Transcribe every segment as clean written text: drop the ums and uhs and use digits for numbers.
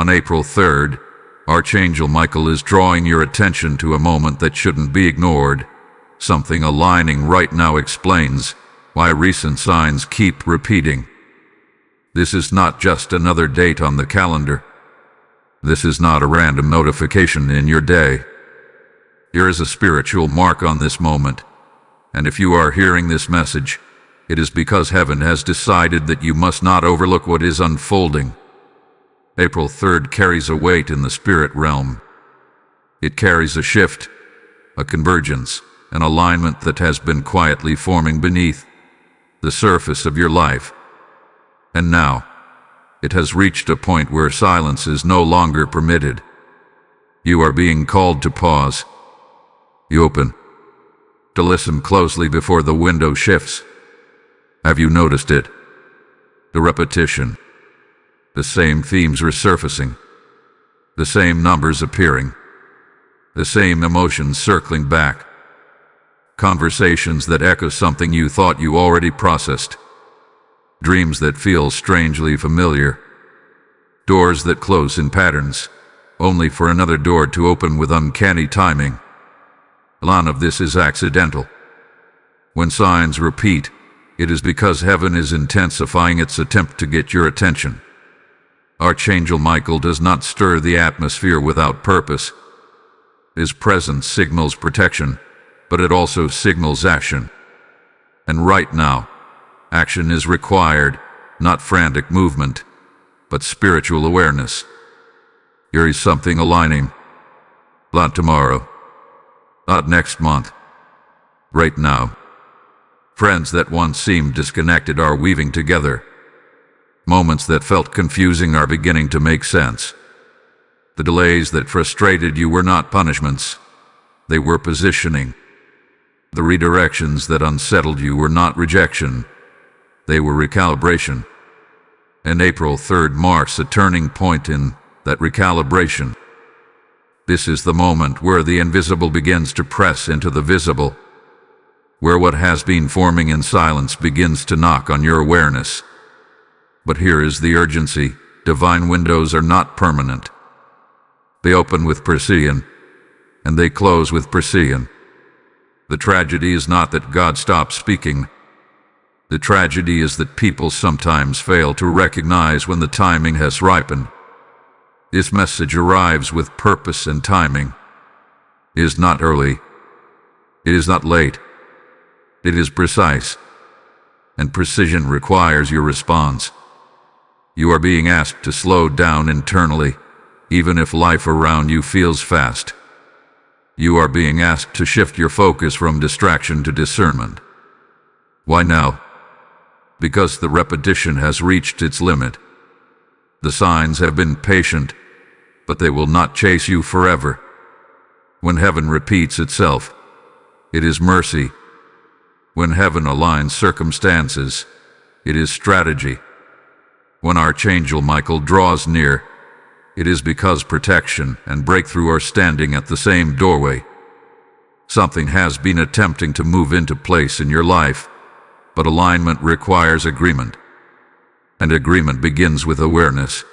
On April 3rd, Archangel Michael is drawing your attention to a moment that shouldn't be ignored. Something aligning right now explains why recent signs keep repeating. This is not just another date on the calendar. This is not a random notification in your day. There is a spiritual mark on this moment, and if you are hearing this message, it is because heaven has decided that you must not overlook what is unfolding. April 3rd carries a weight in the spirit realm. It carries a shift, a convergence, an alignment that has been quietly forming beneath the surface of your life. And now, it has reached a point where silence is no longer permitted. You are being called to pause. You open, to listen closely before the window shifts. Have you noticed it? The repetition. The same themes resurfacing. The same numbers appearing. The same emotions circling back. Conversations that echo something you thought you already processed. Dreams that feel strangely familiar. Doors that close in patterns, only for another door to open with uncanny timing. None of this is accidental. When signs repeat, it is because heaven is intensifying its attempt to get your attention. Archangel Michael does not stir the atmosphere without purpose. His presence signals protection, but it also signals action. And right now, action is required, not frantic movement, but spiritual awareness. Here is something aligning. Not tomorrow. Not next month. Right now. Friends that once seemed disconnected are weaving together. Moments that felt confusing are beginning to make sense. The delays that frustrated you were not punishments. They were positioning. The redirections that unsettled you were not rejection. They were recalibration. And April 3rd marks a turning point in that recalibration. This is the moment where the invisible begins to press into the visible, where what has been forming in silence begins to knock on your awareness. But here is the urgency. Divine windows are not permanent. They open with precision, and they close with precision. The tragedy is not that God stops speaking. The tragedy is that people sometimes fail to recognize when the timing has ripened. This message arrives with purpose and timing. It is not early. It is not late. It is precise. And precision requires your response. You are being asked to slow down internally, even if life around you feels fast. You are being asked to shift your focus from distraction to discernment. Why now? Because the repetition has reached its limit. The signs have been patient, but they will not chase you forever. When heaven repeats itself, it is mercy. When heaven aligns circumstances, it is strategy. When Archangel Michael draws near, it is because protection and breakthrough are standing at the same doorway. Something has been attempting to move into place in your life, but alignment requires agreement. And agreement begins with awareness.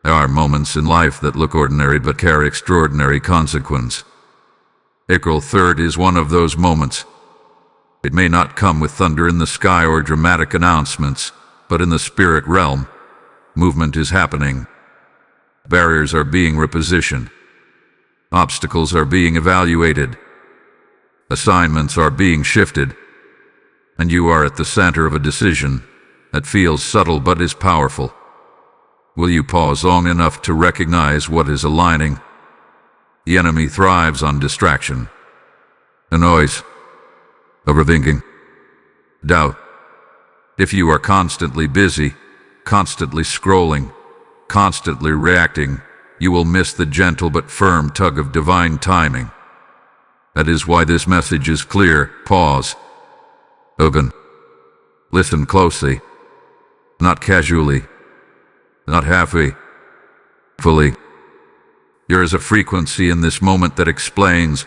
There are moments in life that look ordinary but carry extraordinary consequence. April 3rd is one of those moments. It may not come with thunder in the sky or dramatic announcements, but in the spirit realm, movement is happening. Barriers are being repositioned. Obstacles are being evaluated. Assignments are being shifted. And you are at the center of a decision that feels subtle but is powerful. Will you pause long enough to recognize what is aligning? The enemy thrives on distraction, the noise, overthinking, doubt. If you are constantly busy, constantly scrolling, constantly reacting, you will miss the gentle but firm tug of divine timing. That is why this message is clear. Pause. Open. Listen closely. Not casually. Not halfway. Fully. There is a frequency in this moment that explains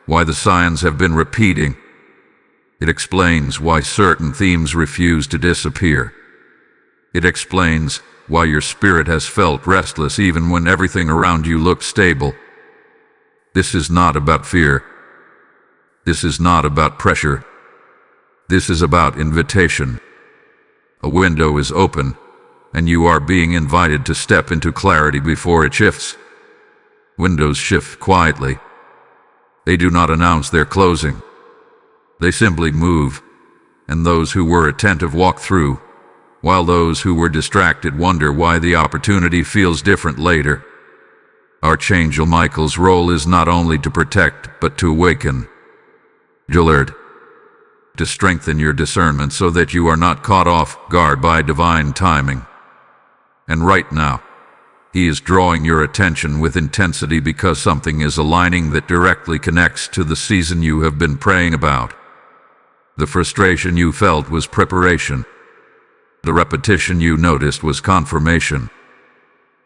why the signs have been repeating. It explains why certain themes refuse to disappear. It explains why your spirit has felt restless even when everything around you looked stable. This is not about fear. This is not about pressure. This is about invitation. A window is open, and you are being invited to step into clarity before it shifts. Windows shift quietly. They do not announce their closing. They simply move, and those who were attentive walk through, while those who were distracted wonder why the opportunity feels different later. Archangel Michael's role is not only to protect, but to awaken, to alert, to strengthen your discernment so that you are not caught off guard by divine timing. And right now, he is drawing your attention with intensity because something is aligning that directly connects to the season you have been praying about. The frustration you felt was preparation. The repetition you noticed was confirmation.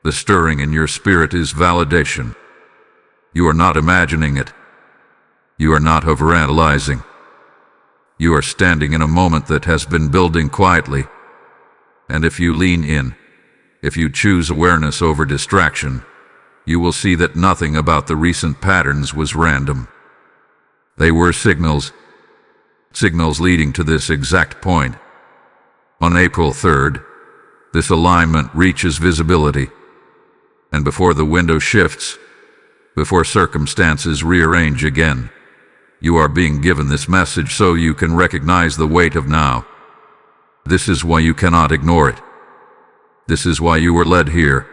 The stirring in your spirit is validation. You are not imagining it. You are not overanalyzing. You are standing in a moment that has been building quietly. And if you lean in, if you choose awareness over distraction, you will see that nothing about the recent patterns was random. They were signals leading to this exact point. On April 3rd, this alignment reaches visibility. And before the window shifts, before circumstances rearrange again, you are being given this message so you can recognize the weight of now. This is why you cannot ignore it. This is why you were led here.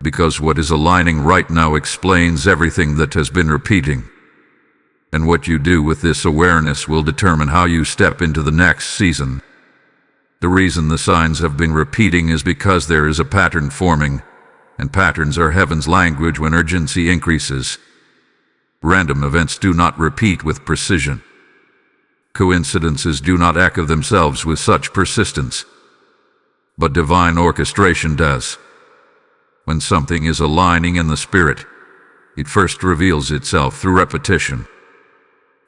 Because what is aligning right now explains everything that has been repeating. And what you do with this awareness will determine how you step into the next season. The reason the signs have been repeating is because there is a pattern forming, and patterns are heaven's language when urgency increases. Random events do not repeat with precision. Coincidences do not echo themselves with such persistence. But divine orchestration does. When something is aligning in the spirit, it first reveals itself through repetition.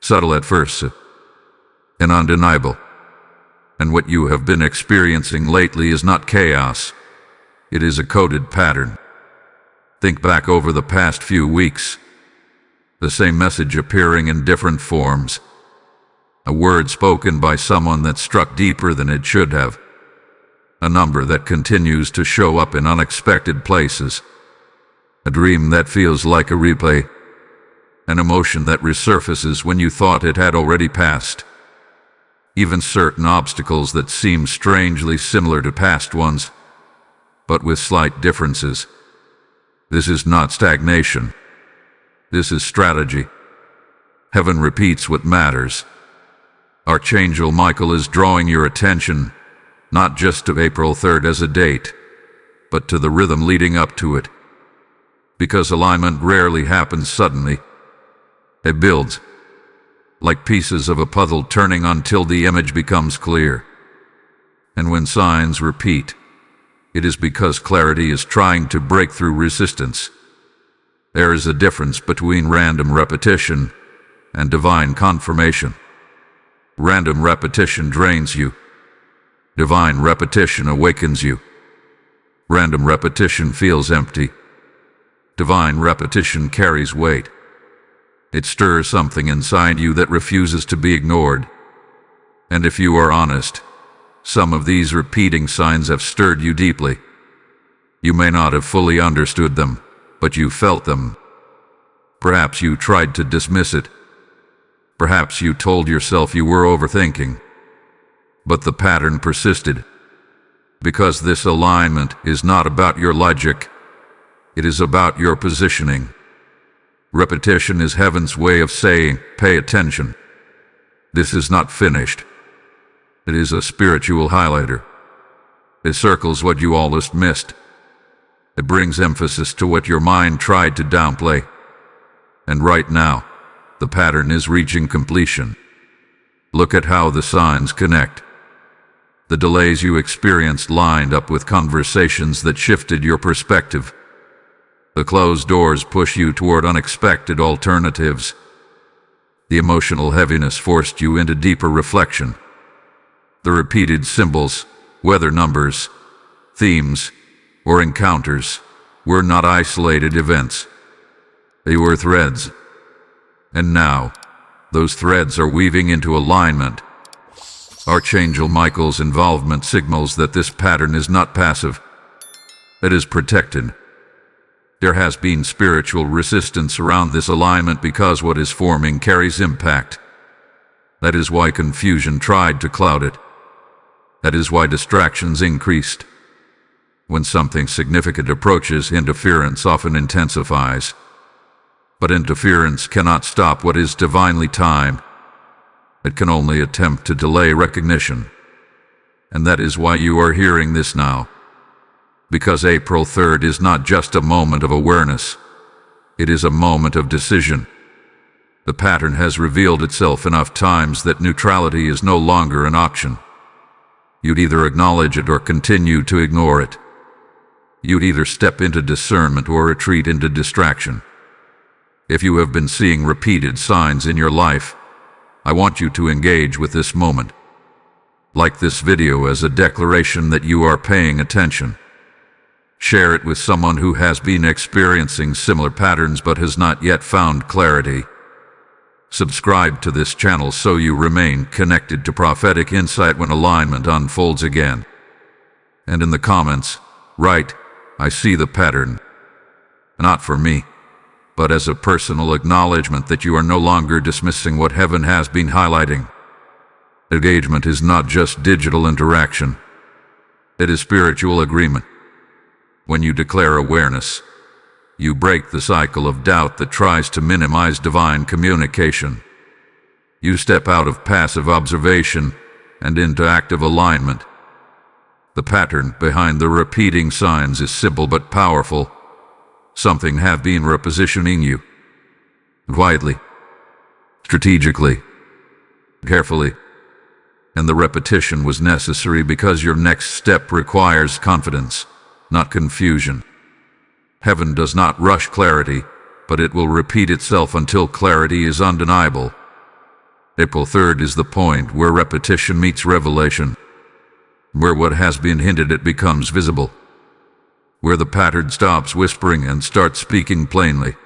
Subtle at first, and undeniable. And what you have been experiencing lately is not chaos. It is a coded pattern. Think back over the past few weeks. The same message appearing in different forms. A word spoken by someone that struck deeper than it should have. A number that continues to show up in unexpected places. A dream that feels like a replay. An emotion that resurfaces when you thought it had already passed. Even certain obstacles that seem strangely similar to past ones, but with slight differences. This is not stagnation. This is strategy. Heaven repeats what matters. Archangel Michael is drawing your attention, not just to April 3rd as a date, but to the rhythm leading up to it. Because alignment rarely happens suddenly. It builds, like pieces of a puzzle turning until the image becomes clear. And when signs repeat, it is because clarity is trying to break through resistance. There is a difference between random repetition and divine confirmation. Random repetition drains you. Divine repetition awakens you. Random repetition feels empty. Divine repetition carries weight. It stirs something inside you that refuses to be ignored. And if you are honest, some of these repeating signs have stirred you deeply. You may not have fully understood them, but you felt them. Perhaps you tried to dismiss it. Perhaps you told yourself you were overthinking. But the pattern persisted. Because this alignment is not about your logic. It is about your positioning. Repetition is heaven's way of saying, pay attention. This is not finished. It is a spiritual highlighter. It circles what you almost missed. It brings emphasis to what your mind tried to downplay. And right now, the pattern is reaching completion. Look at how the signs connect. The delays you experienced lined up with conversations that shifted your perspective. The closed doors push you toward unexpected alternatives. The emotional heaviness forced you into deeper reflection. The repeated symbols, weather numbers, themes, or encounters were not isolated events. They were threads. And now, those threads are weaving into alignment. Archangel Michael's involvement signals that this pattern is not passive. It is protected. There has been spiritual resistance around this alignment because what is forming carries impact. That is why confusion tried to cloud it. That is why distractions increased. When something significant approaches, interference often intensifies. But interference cannot stop what is divinely timed. It can only attempt to delay recognition. And that is why you are hearing this now. Because April 3rd is not just a moment of awareness. It is a moment of decision. The pattern has revealed itself enough times that neutrality is no longer an option. You'd either acknowledge it or continue to ignore it. You'd either step into discernment or retreat into distraction. If you have been seeing repeated signs in your life, I want you to engage with this moment. Like this video as a declaration that you are paying attention. Share it with someone who has been experiencing similar patterns but has not yet found clarity. Subscribe to this channel so you remain connected to prophetic insight when alignment unfolds again. And in the comments, write, "I see the pattern." Not for me, but as a personal acknowledgement that you are no longer dismissing what heaven has been highlighting. Engagement is not just digital interaction. It is spiritual agreement. When you declare awareness, you break the cycle of doubt that tries to minimize divine communication. You step out of passive observation and into active alignment. The pattern behind the repeating signs is simple but powerful. Something have been repositioning you. Quietly, strategically, carefully. And the repetition was necessary because your next step requires confidence, not confusion. Heaven does not rush clarity, but it will repeat itself until clarity is undeniable. April 3rd is the point where repetition meets revelation, where what has been hinted at becomes visible, where the pattern stops whispering and starts speaking plainly.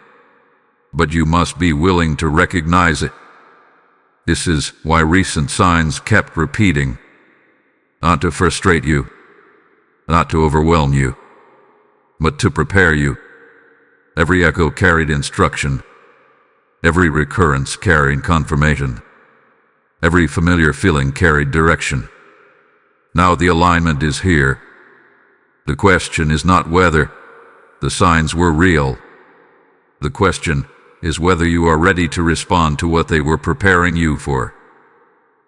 But you must be willing to recognize it. This is why recent signs kept repeating, not to frustrate you, not to overwhelm you, but to prepare you. Every echo carried instruction. Every recurrence carried confirmation. Every familiar feeling carried direction. Now the alignment is here. The question is not whether the signs were real. The question is whether you are ready to respond to what they were preparing you for.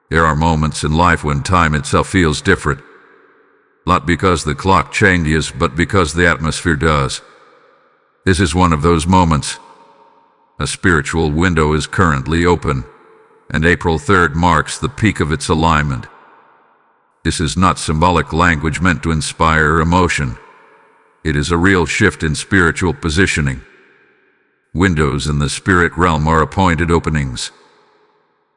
There are moments in life when time itself feels different. Not because the clock changes, but because the atmosphere does. This is one of those moments. A spiritual window is currently open, and April 3rd marks the peak of its alignment. This is not symbolic language meant to inspire emotion. It is a real shift in spiritual positioning. Windows in the spirit realm are appointed openings.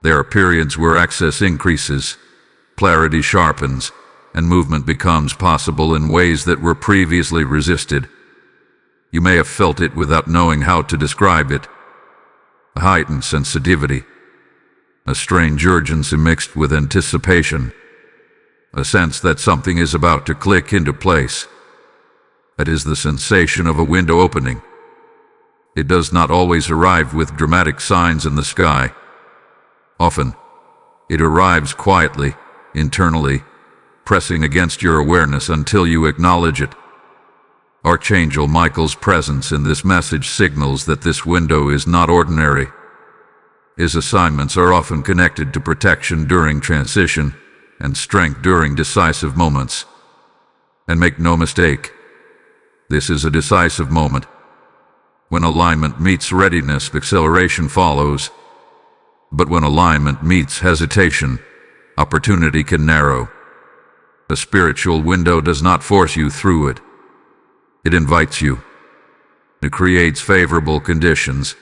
There are periods where access increases, clarity sharpens, and movement becomes possible in ways that were previously resisted. You may have felt it without knowing how to describe it. A heightened sensitivity, a strange urgency mixed with anticipation, a sense that something is about to click into place. That is the sensation of a window opening. It does not always arrive with dramatic signs in the sky. Often, it arrives quietly, internally, pressing against your awareness until you acknowledge it. Archangel Michael's presence in this message signals that this window is not ordinary. His assignments are often connected to protection during transition and strength during decisive moments. And make no mistake, this is a decisive moment. When alignment meets readiness, acceleration follows. But when alignment meets hesitation, opportunity can narrow. The spiritual window does not force you through it. It invites you. It creates favorable conditions.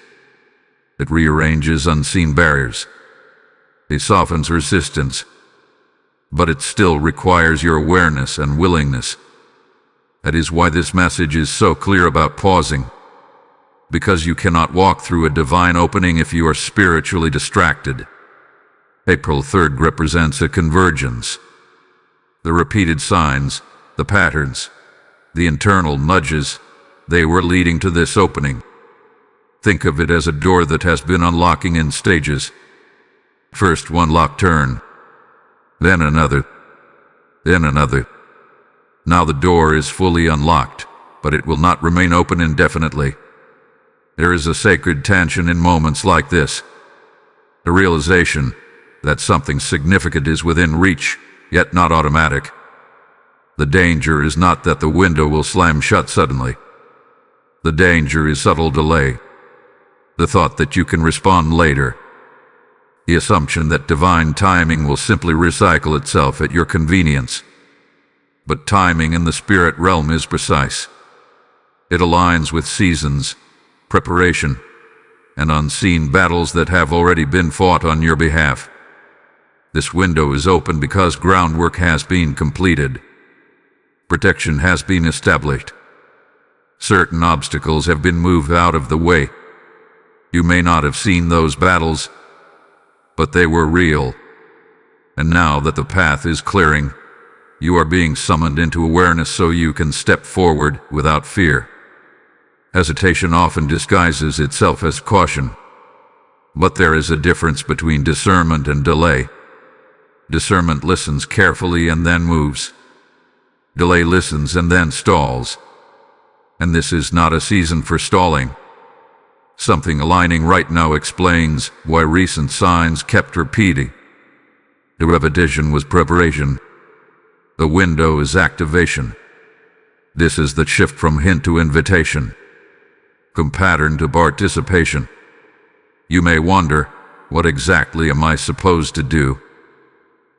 It rearranges unseen barriers. It softens resistance. But it still requires your awareness and willingness. That is why this message is so clear about pausing. Because you cannot walk through a divine opening if you are spiritually distracted. April 3rd represents a convergence. The repeated signs, the patterns, the internal nudges, they were leading to this opening. Think of it as a door that has been unlocking in stages. First one lock turn, then another, then another. Now the door is fully unlocked, but it will not remain open indefinitely. There is a sacred tension in moments like this. The realization that something significant is within reach, yet not automatic. The danger is not that the window will slam shut suddenly. The danger is subtle delay. The thought that you can respond later. The assumption that divine timing will simply recycle itself at your convenience. But timing in the spirit realm is precise. It aligns with seasons, preparation, and unseen battles that have already been fought on your behalf. This window is open because groundwork has been completed. Protection has been established. Certain obstacles have been moved out of the way. You may not have seen those battles, but they were real. And now that the path is clearing, you are being summoned into awareness so you can step forward without fear. Hesitation often disguises itself as caution. But there is a difference between discernment and delay. Discernment listens carefully and then moves. Delay listens and then stalls. And this is not a season for stalling. Something aligning right now explains why recent signs kept repeating. The repetition was preparation. The window is activation. This is the shift from hint to invitation, from pattern to participation. You may wonder, what exactly am I supposed to do?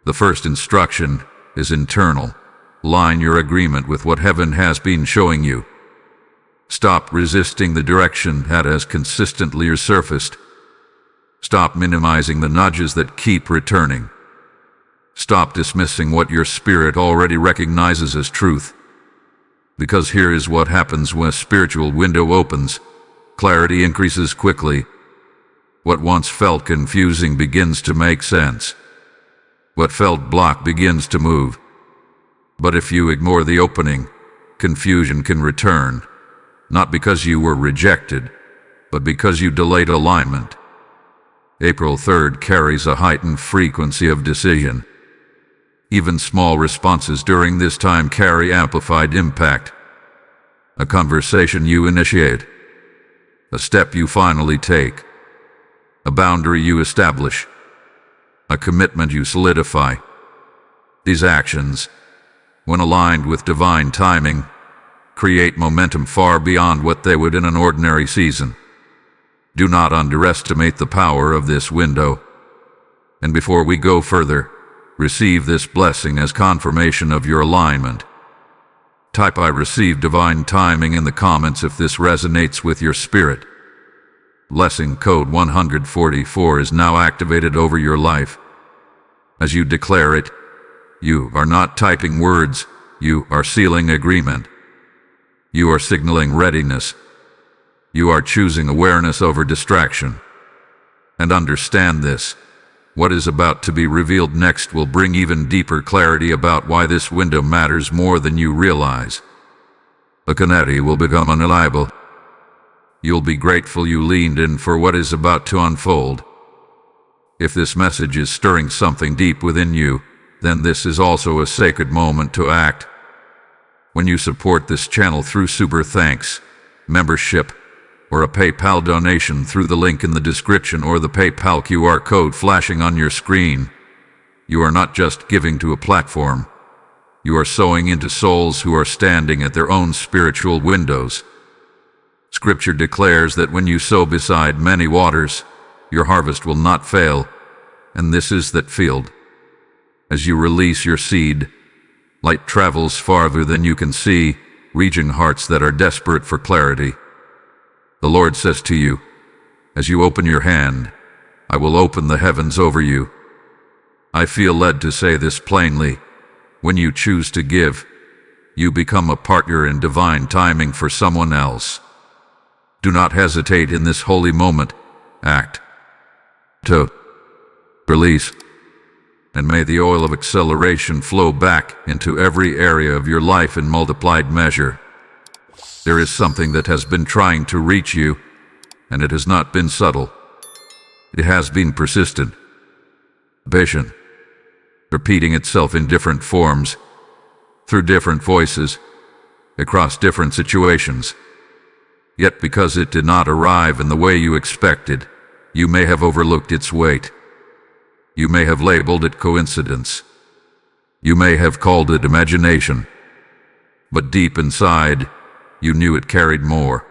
The first instruction is internal. Line your agreement with what heaven has been showing you. Stop resisting the direction that has consistently resurfaced. Stop minimizing the nudges that keep returning. Stop dismissing what your spirit already recognizes as truth. Because here is what happens when a spiritual window opens. Clarity increases quickly. What once felt confusing begins to make sense. What felt blocked begins to move. But if you ignore the opening, confusion can return. Not because you were rejected, but because you delayed alignment. April 3rd carries a heightened frequency of decision. Even small responses during this time carry amplified impact. A conversation you initiate. A step you finally take. A boundary you establish. A commitment you solidify. These actions, when aligned with divine timing, create momentum far beyond what they would in an ordinary season. Do not underestimate the power of this window. And before we go further, receive this blessing as confirmation of your alignment. Type "I receive divine timing" in the comments if this resonates with your spirit. Blessing code 144 is now activated over your life. As you declare it, you are not typing words, you are sealing agreement. You are signaling readiness. You are choosing awareness over distraction. And understand this. What is about to be revealed next will bring even deeper clarity about why this window matters more than you realize. The Canetti will become unreliable. You'll be grateful you leaned in for what is about to unfold. If this message is stirring something deep within you, then this is also a sacred moment to act. When you support this channel through super thanks, membership, or a PayPal donation through the link in the description or the PayPal QR code flashing on your screen, you are not just giving to a platform. You are sowing into souls who are standing at their own spiritual windows. Scripture declares that when you sow beside many waters, your harvest will not fail, and this is that field. As you release your seed, light travels farther than you can see, reaching hearts that are desperate for clarity. The Lord says to you, as you open your hand, I will open the heavens over you. I feel led to say this plainly. When you choose to give, you become a partner in divine timing for someone else. Do not hesitate in this holy moment. Act. To release. And may the oil of acceleration flow back into every area of your life in multiplied measure. There is something that has been trying to reach you, and it has not been subtle. It has been persistent, patient, repeating itself in different forms, through different voices, across different situations. Yet because it did not arrive in the way you expected, you may have overlooked its weight. You may have labeled it coincidence. You may have called it imagination. But deep inside, you knew it carried more.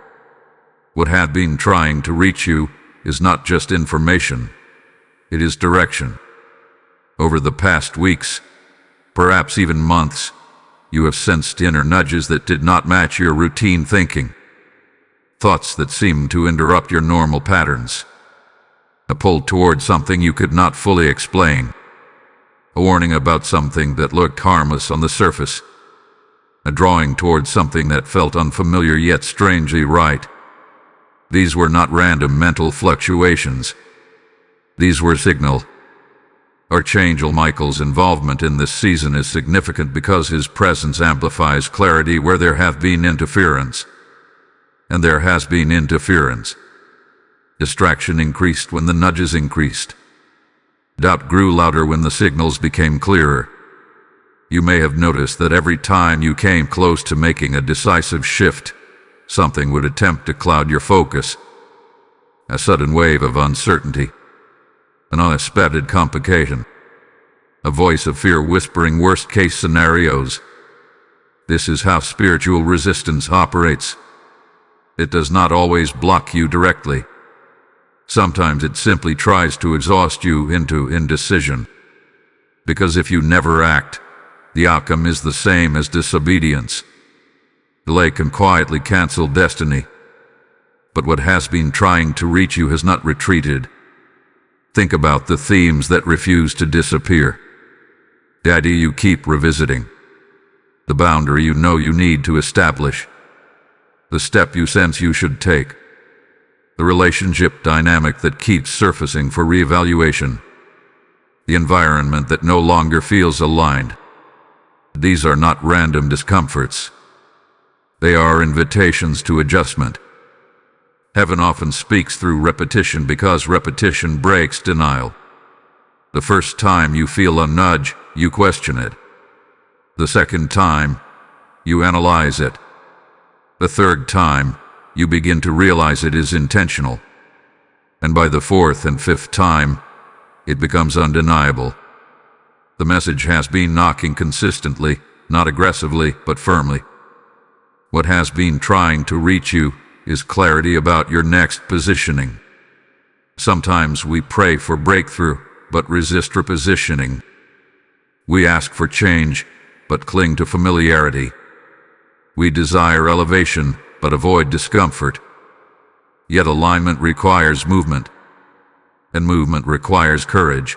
What had been trying to reach you is not just information. It is direction. Over the past weeks, perhaps even months, you have sensed inner nudges that did not match your routine thinking. Thoughts that seemed to interrupt your normal patterns. A pull toward something you could not fully explain. A warning about something that looked harmless on the surface. A drawing toward something that felt unfamiliar yet strangely right. These were not random mental fluctuations. These were signal. Archangel Michael's involvement in this season is significant because his presence amplifies clarity where there have been interference. And there has been interference. Distraction increased when the nudges increased. Doubt grew louder when the signals became clearer. You may have noticed that every time you came close to making a decisive shift, something would attempt to cloud your focus. A sudden wave of uncertainty. An unexpected complication. A voice of fear whispering worst-case scenarios. This is how spiritual resistance operates. It does not always block you directly. Sometimes it simply tries to exhaust you into indecision. Because if you never act, the outcome is the same as disobedience. Delay can quietly cancel destiny. But what has been trying to reach you has not retreated. Think about the themes that refuse to disappear. The idea you keep revisiting. The boundary you know you need to establish. The step you sense you should take. The relationship dynamic that keeps surfacing for reevaluation. The environment that no longer feels aligned. These are not random discomforts. They are invitations to adjustment. Heaven often speaks through repetition because repetition breaks denial. The first time you feel a nudge, you question it. The second time, you analyze it. The third time, you begin to realize it is intentional. And by the fourth and fifth time, it becomes undeniable. The message has been knocking consistently, not aggressively, but firmly. What has been trying to reach you is clarity about your next positioning. Sometimes we pray for breakthrough, but resist repositioning. We ask for change, but cling to familiarity. We desire elevation, but avoid discomfort. Yet alignment requires movement, and movement requires courage.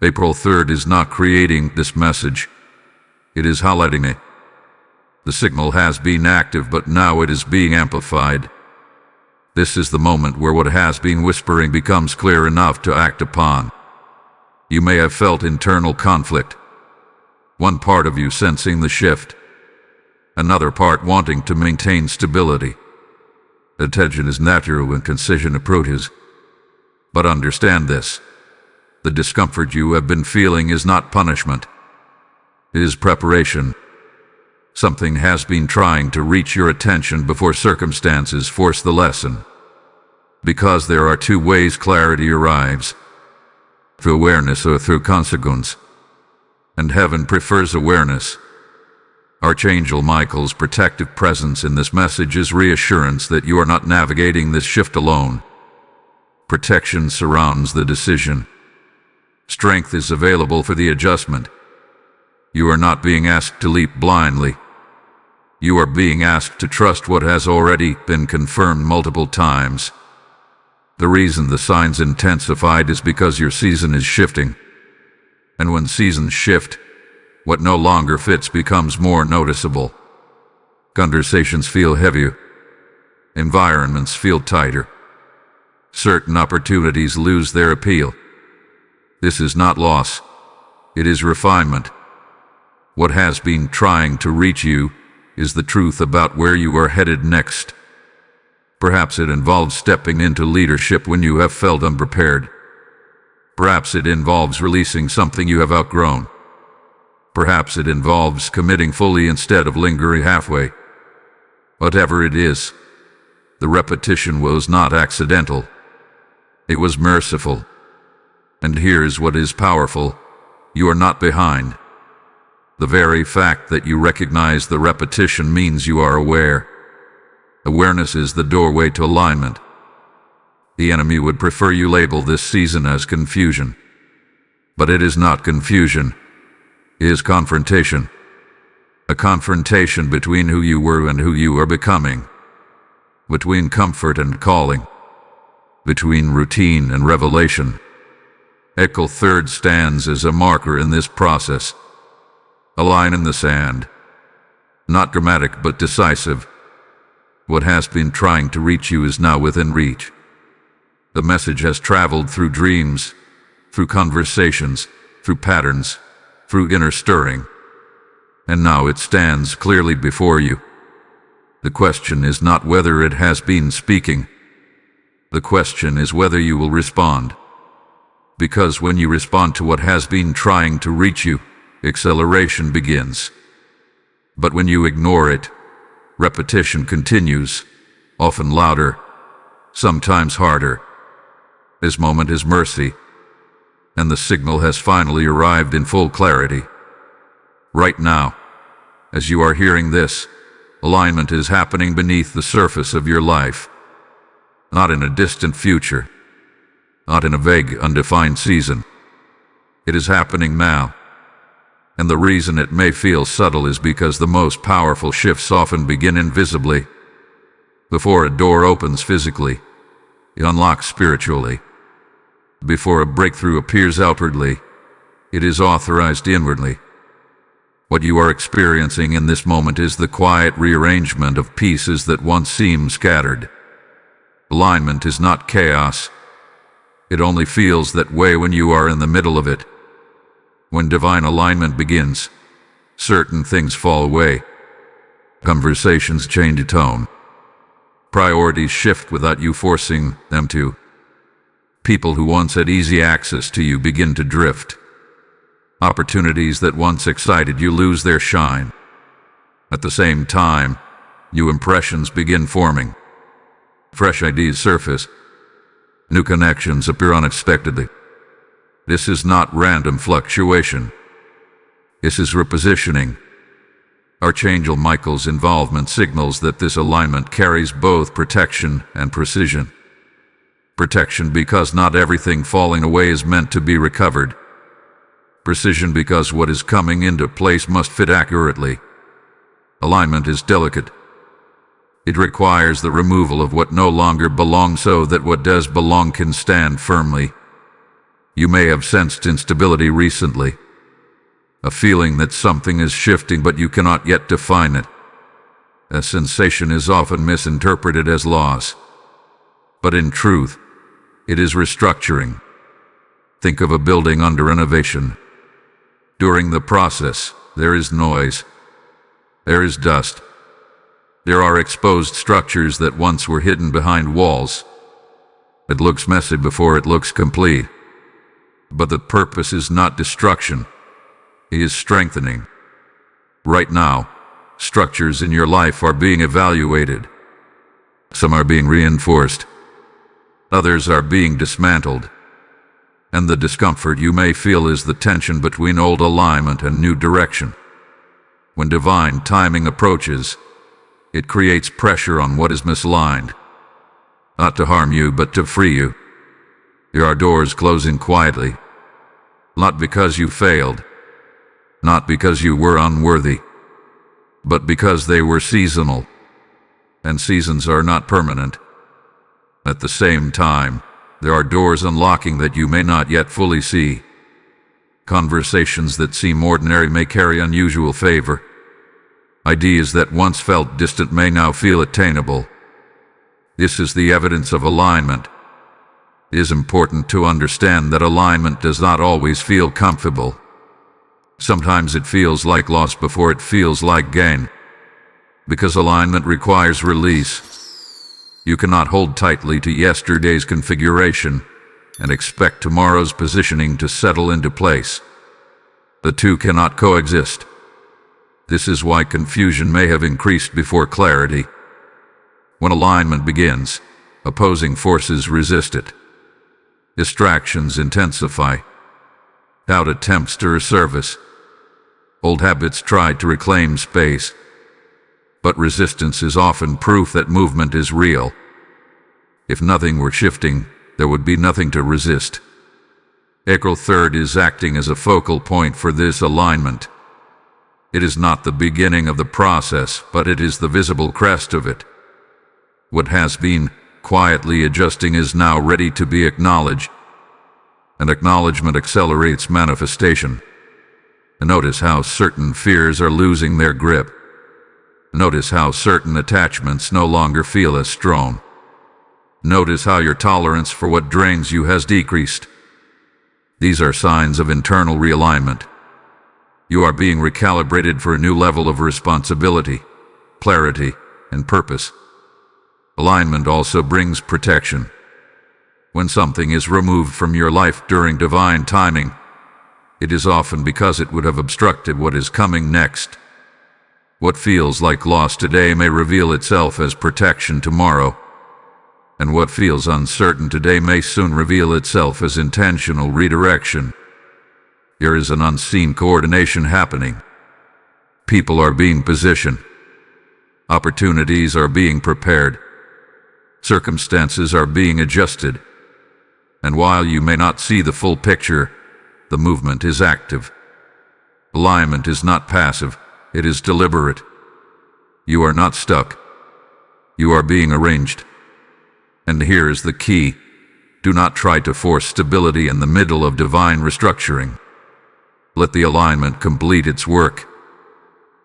April 3rd is not creating this message. It is highlighting it. The signal has been active, but now it is being amplified. This is the moment where what has been whispering becomes clear enough to act upon. You may have felt internal conflict. One part of you sensing the shift. Another part wanting to maintain stability. Attention is natural when concision approaches. But understand this. The discomfort you have been feeling is not punishment. It is preparation. Something has been trying to reach your attention before circumstances force the lesson. Because there are two ways clarity arrives. Through awareness or through consequence. And heaven prefers awareness. Archangel Michael's protective presence in this message is reassurance that you are not navigating this shift alone. Protection surrounds the decision. Strength is available for the adjustment. You are not being asked to leap blindly. You are being asked to trust what has already been confirmed multiple times. The reason the signs intensified is because your season is shifting. And when seasons shift, What no longer fits becomes more noticeable. Conversations feel heavier. Environments feel tighter. Certain opportunities lose their appeal. This is not loss. It is refinement. What has been trying to reach you is the truth about where you are headed next. Perhaps it involves stepping into leadership when you have felt unprepared. Perhaps it involves releasing something you have outgrown. Perhaps it involves committing fully instead of lingering halfway. Whatever it is, the repetition was not accidental. It was merciful. And here's what is powerful. You are not behind. The very fact that you recognize the repetition means you are aware. Awareness is the doorway to alignment. The enemy would prefer you label this season as confusion. But it is not confusion. It is confrontation. A confrontation between who you were and who you are becoming. Between comfort and calling. Between routine and revelation. Echo 3rd stands as a marker in this process. A line in the sand. Not dramatic but decisive. What has been trying to reach you is now within reach. The message has traveled through dreams, through conversations, through patterns, through inner stirring. And now it stands clearly before you. The question is not whether it has been speaking. The question is whether you will respond. Because when you respond to what has been trying to reach you, acceleration begins. But when you ignore it, repetition continues, often louder, sometimes harder. This moment is mercy, and the signal has finally arrived in full clarity. Right now, as you are hearing this, alignment is happening beneath the surface of your life. Not in a distant future, not in a vague, undefined season. It is happening now. And the reason it may feel subtle is because the most powerful shifts often begin invisibly. Before a door opens physically, it unlocks spiritually. Before a breakthrough appears outwardly, it is authorized inwardly. What you are experiencing in this moment is the quiet rearrangement of pieces that once seemed scattered. Alignment is not chaos. It only feels that way when you are in the middle of it. When divine alignment begins, certain things fall away. Conversations change tone. Priorities shift without you forcing them to. People who once had easy access to you begin to drift. Opportunities that once excited you lose their shine. At the same time, new impressions begin forming. Fresh ideas surface. New connections appear unexpectedly. This is not random fluctuation. This is repositioning. Archangel Michael's involvement signals that this alignment carries both protection and precision. Protection because not everything falling away is meant to be recovered. Precision because what is coming into place must fit accurately. Alignment is delicate. It requires the removal of what no longer belongs so that what does belong can stand firmly. You may have sensed instability recently. A feeling that something is shifting but you cannot yet define it. A sensation is often misinterpreted as loss. But in truth, it is restructuring. Think of a building under renovation. During the process, there is noise. There is dust. There are exposed structures that once were hidden behind walls. It looks messy before it looks complete. But the purpose is not destruction. It is strengthening. Right now, structures in your life are being evaluated. Some are being reinforced. Others are being dismantled. And the discomfort you may feel is the tension between old alignment and new direction. When divine timing approaches, it creates pressure on what is misaligned. Not to harm you, but to free you. There are doors closing quietly. Not because you failed. Not because you were unworthy. But because they were seasonal. And seasons are not permanent. At the same time, there are doors unlocking that you may not yet fully see. Conversations that seem ordinary may carry unusual favor. Ideas that once felt distant may now feel attainable. This is the evidence of alignment. It is important to understand that alignment does not always feel comfortable. Sometimes it feels like loss before it feels like gain. Because alignment requires release. You cannot hold tightly to yesterday's configuration and expect tomorrow's positioning to settle into place. The two cannot coexist. This is why confusion may have increased before clarity. When alignment begins, opposing forces resist it. Distractions intensify. Doubt attempts to resurface. Old habits try to reclaim space. But resistance is often proof that movement is real. If nothing were shifting, there would be nothing to resist. April 3rd is acting as a focal point for this alignment. It is not the beginning of the process, but it is the visible crest of it. What has been quietly adjusting is now ready to be acknowledged. And acknowledgement accelerates manifestation. Notice how certain fears are losing their grip. Notice how certain attachments no longer feel as strong. Notice how your tolerance for what drains you has decreased. These are signs of internal realignment. You are being recalibrated for a new level of responsibility, clarity, and purpose. Alignment also brings protection. When something is removed from your life during divine timing, it is often because it would have obstructed what is coming next. What feels like loss today may reveal itself as protection tomorrow, and what feels uncertain today may soon reveal itself as intentional redirection. There is an unseen coordination happening. People are being positioned. Opportunities are being prepared. Circumstances are being adjusted. And while you may not see the full picture, the movement is active. Alignment is not passive, it is deliberate. You are not stuck. You are being arranged. And here is the key. Do not try to force stability in the middle of divine restructuring. Let the alignment complete its work.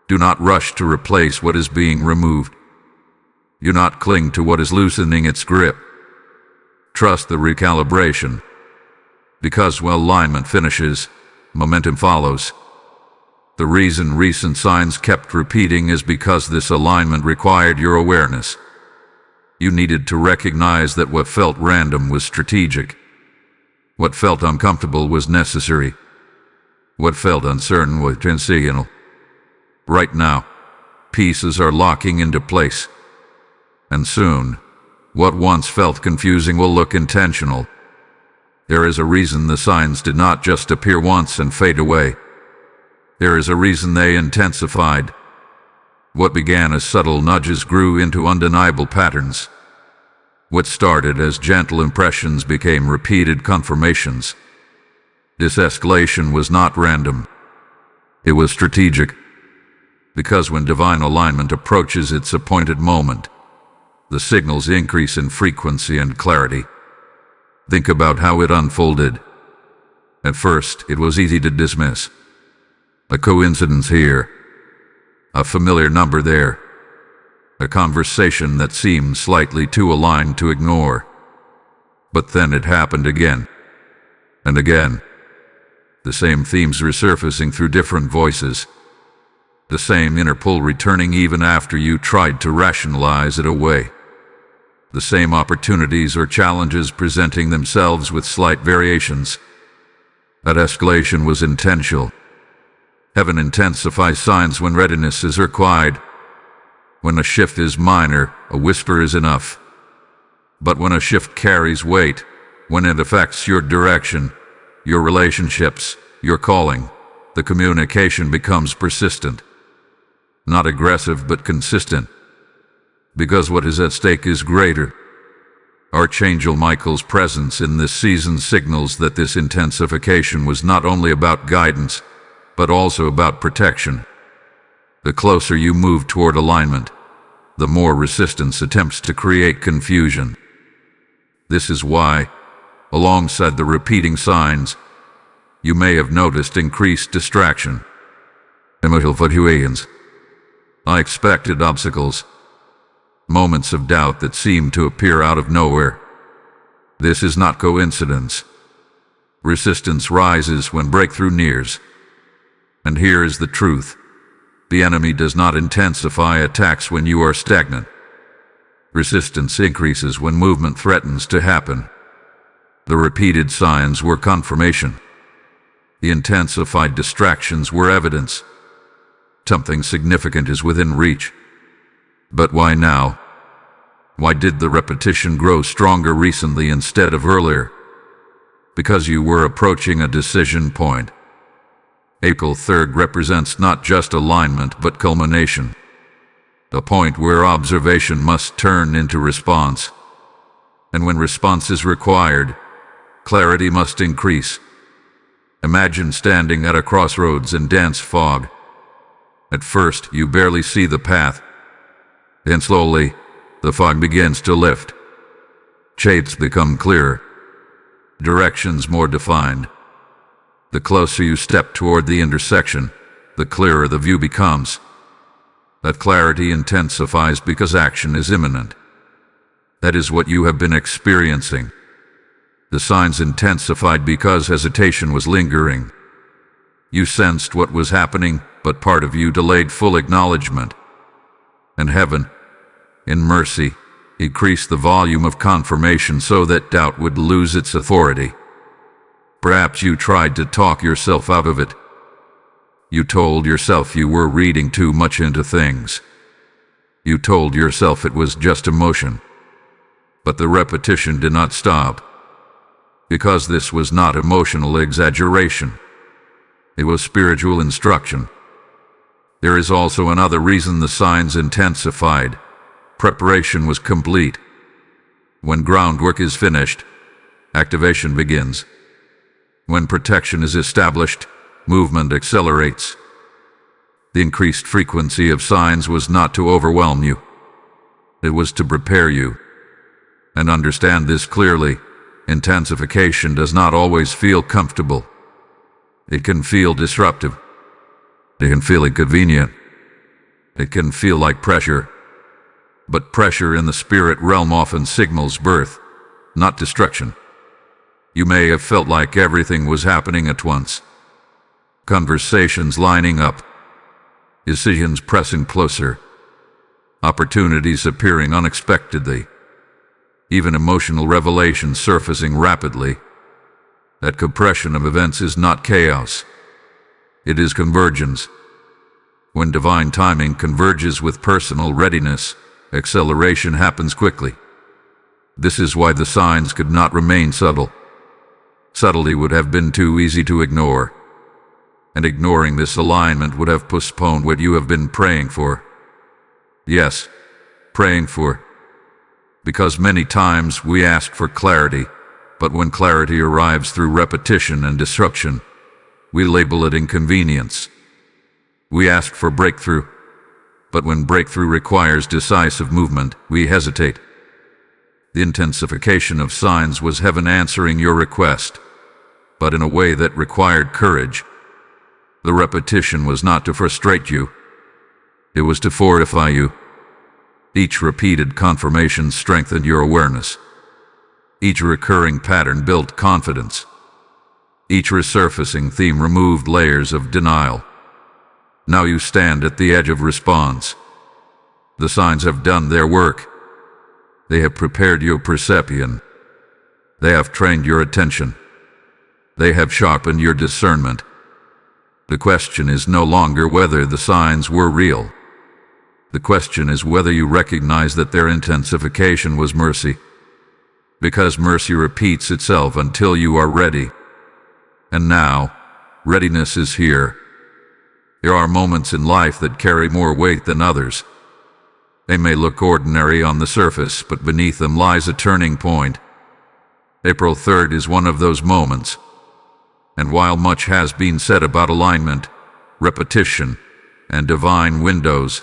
Do not rush to replace what is being removed. Do not cling to what is loosening its grip. Trust the recalibration. Because when alignment finishes, momentum follows. The reason recent signs kept repeating is because this alignment required your awareness. You needed to recognize that what felt random was strategic. What felt uncomfortable was necessary. What felt uncertain was intentional. Right now, pieces are locking into place. And soon, what once felt confusing will look intentional. There is a reason the signs did not just appear once and fade away. There is a reason they intensified. What began as subtle nudges grew into undeniable patterns. What started as gentle impressions became repeated confirmations. This escalation was not random. It was strategic. Because when divine alignment approaches its appointed moment, the signals increase in frequency and clarity. Think about how it unfolded. At first, it was easy to dismiss. A coincidence here. A familiar number there. A conversation that seemed slightly too aligned to ignore. But then it happened again. And again. The same themes resurfacing through different voices. The same inner pull returning even after you tried to rationalize it away. The same opportunities or challenges presenting themselves with slight variations. That escalation was intentional. Heaven intensifies signs when readiness is required. When a shift is minor, a whisper is enough. But when a shift carries weight, when it affects your direction, your relationships, your calling, the communication becomes persistent. Not aggressive but consistent. Because what is at stake is greater. Archangel Michael's presence in this season signals that this intensification was not only about guidance, but also about protection. The closer you move toward alignment, the more resistance attempts to create confusion. This is why, alongside the repeating signs, you may have noticed increased distraction. Emotional fluctuations. Unexpected obstacles. Moments of doubt that seem to appear out of nowhere. This is not coincidence. Resistance rises when breakthrough nears. And here is the truth. The enemy does not intensify attacks when you are stagnant. Resistance increases when movement threatens to happen. The repeated signs were confirmation. The intensified distractions were evidence. Something significant is within reach. But why now? Why did the repetition grow stronger recently instead of earlier? Because you were approaching a decision point. April 3rd represents not just alignment but culmination. A point where observation must turn into response. And when response is required, clarity must increase. Imagine standing at a crossroads in dense fog. At first, you barely see the path. Then slowly, the fog begins to lift. Shapes become clearer. Directions more defined. The closer you step toward the intersection, the clearer the view becomes. That clarity intensifies because action is imminent. That is what you have been experiencing. The signs intensified because hesitation was lingering. You sensed what was happening, but part of you delayed full acknowledgement. And heaven, in mercy, increased the volume of confirmation so that doubt would lose its authority. Perhaps you tried to talk yourself out of it. You told yourself you were reading too much into things. You told yourself it was just emotion. But the repetition did not stop. Because this was not emotional exaggeration. It was spiritual instruction. There is also another reason the signs intensified. Preparation was complete. When groundwork is finished, activation begins. When protection is established, movement accelerates. The increased frequency of signs was not to overwhelm you. It was to prepare you. And understand this clearly, intensification does not always feel comfortable. It can feel disruptive. It can feel inconvenient. It can feel like pressure. But pressure in the spirit realm often signals birth, not destruction. You may have felt like everything was happening at once. Conversations lining up. Decisions pressing closer. Opportunities appearing unexpectedly. Even emotional revelations surfacing rapidly. That compression of events is not chaos. It is convergence. When divine timing converges with personal readiness, acceleration happens quickly. This is why the signs could not remain subtle. Subtlety would have been too easy to ignore. And ignoring this alignment would have postponed what you have been praying for. Yes, praying for. Because many times we ask for clarity, but when clarity arrives through repetition and disruption, we label it inconvenience. We ask for breakthrough, but when breakthrough requires decisive movement, we hesitate. The intensification of signs was heaven answering your request, but in a way that required courage. The repetition was not to frustrate you. It was to fortify you. Each repeated confirmation strengthened your awareness. Each recurring pattern built confidence. Each resurfacing theme removed layers of denial. Now you stand at the edge of response. The signs have done their work. They have prepared your perception. They have trained your attention. They have sharpened your discernment. The question is no longer whether the signs were real. The question is whether you recognize that their intensification was mercy. Because mercy repeats itself until you are ready. And now, readiness is here. There are moments in life that carry more weight than others. They may look ordinary on the surface, but beneath them lies a turning point. April 3rd is one of those moments. And while much has been said about alignment, repetition, and divine windows,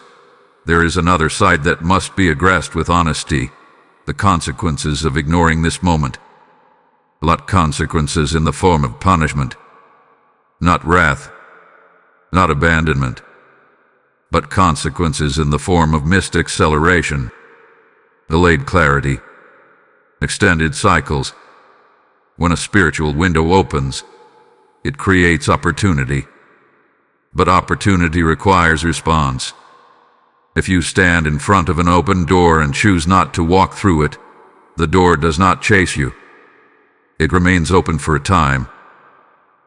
there is another side that must be addressed with honesty: the consequences of ignoring this moment. Consequences in the form of punishment, Not wrath, not abandonment, but consequences in the form of missed acceleration, delayed clarity, extended cycles. When a spiritual window opens, it creates opportunity. But opportunity requires response. If you stand in front of an open door and choose not to walk through it, the door does not chase you. It remains open for a time.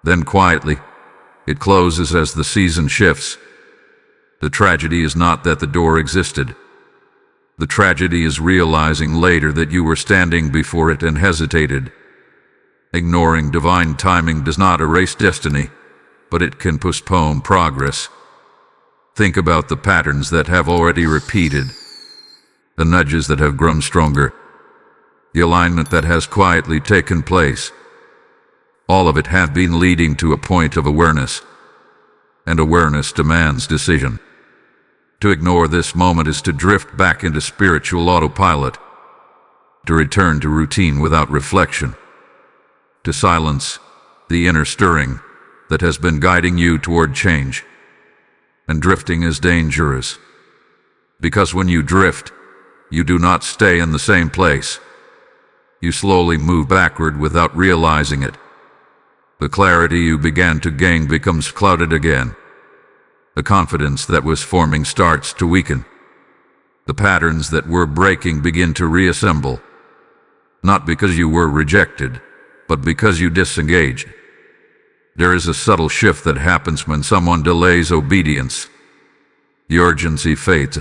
Then quietly, it closes as the season shifts. The tragedy is not that the door existed. The tragedy is realizing later that you were standing before it and hesitated. Ignoring divine timing does not erase destiny, but it can postpone progress. Think about the patterns that have already repeated, the nudges that have grown stronger, the alignment that has quietly taken place. All of it has been leading to a point of awareness, and awareness demands decision. To ignore this moment is to drift back into spiritual autopilot, to return to routine without reflection, to silence the inner stirring that has been guiding you toward change. And drifting is dangerous, because when you drift, you do not stay in the same place. You slowly move backward without realizing it. The clarity you began to gain becomes clouded again. The confidence that was forming starts to weaken. The patterns that were breaking begin to reassemble, not because you were rejected, but because you disengaged. There is a subtle shift that happens when someone delays obedience. The urgency fades.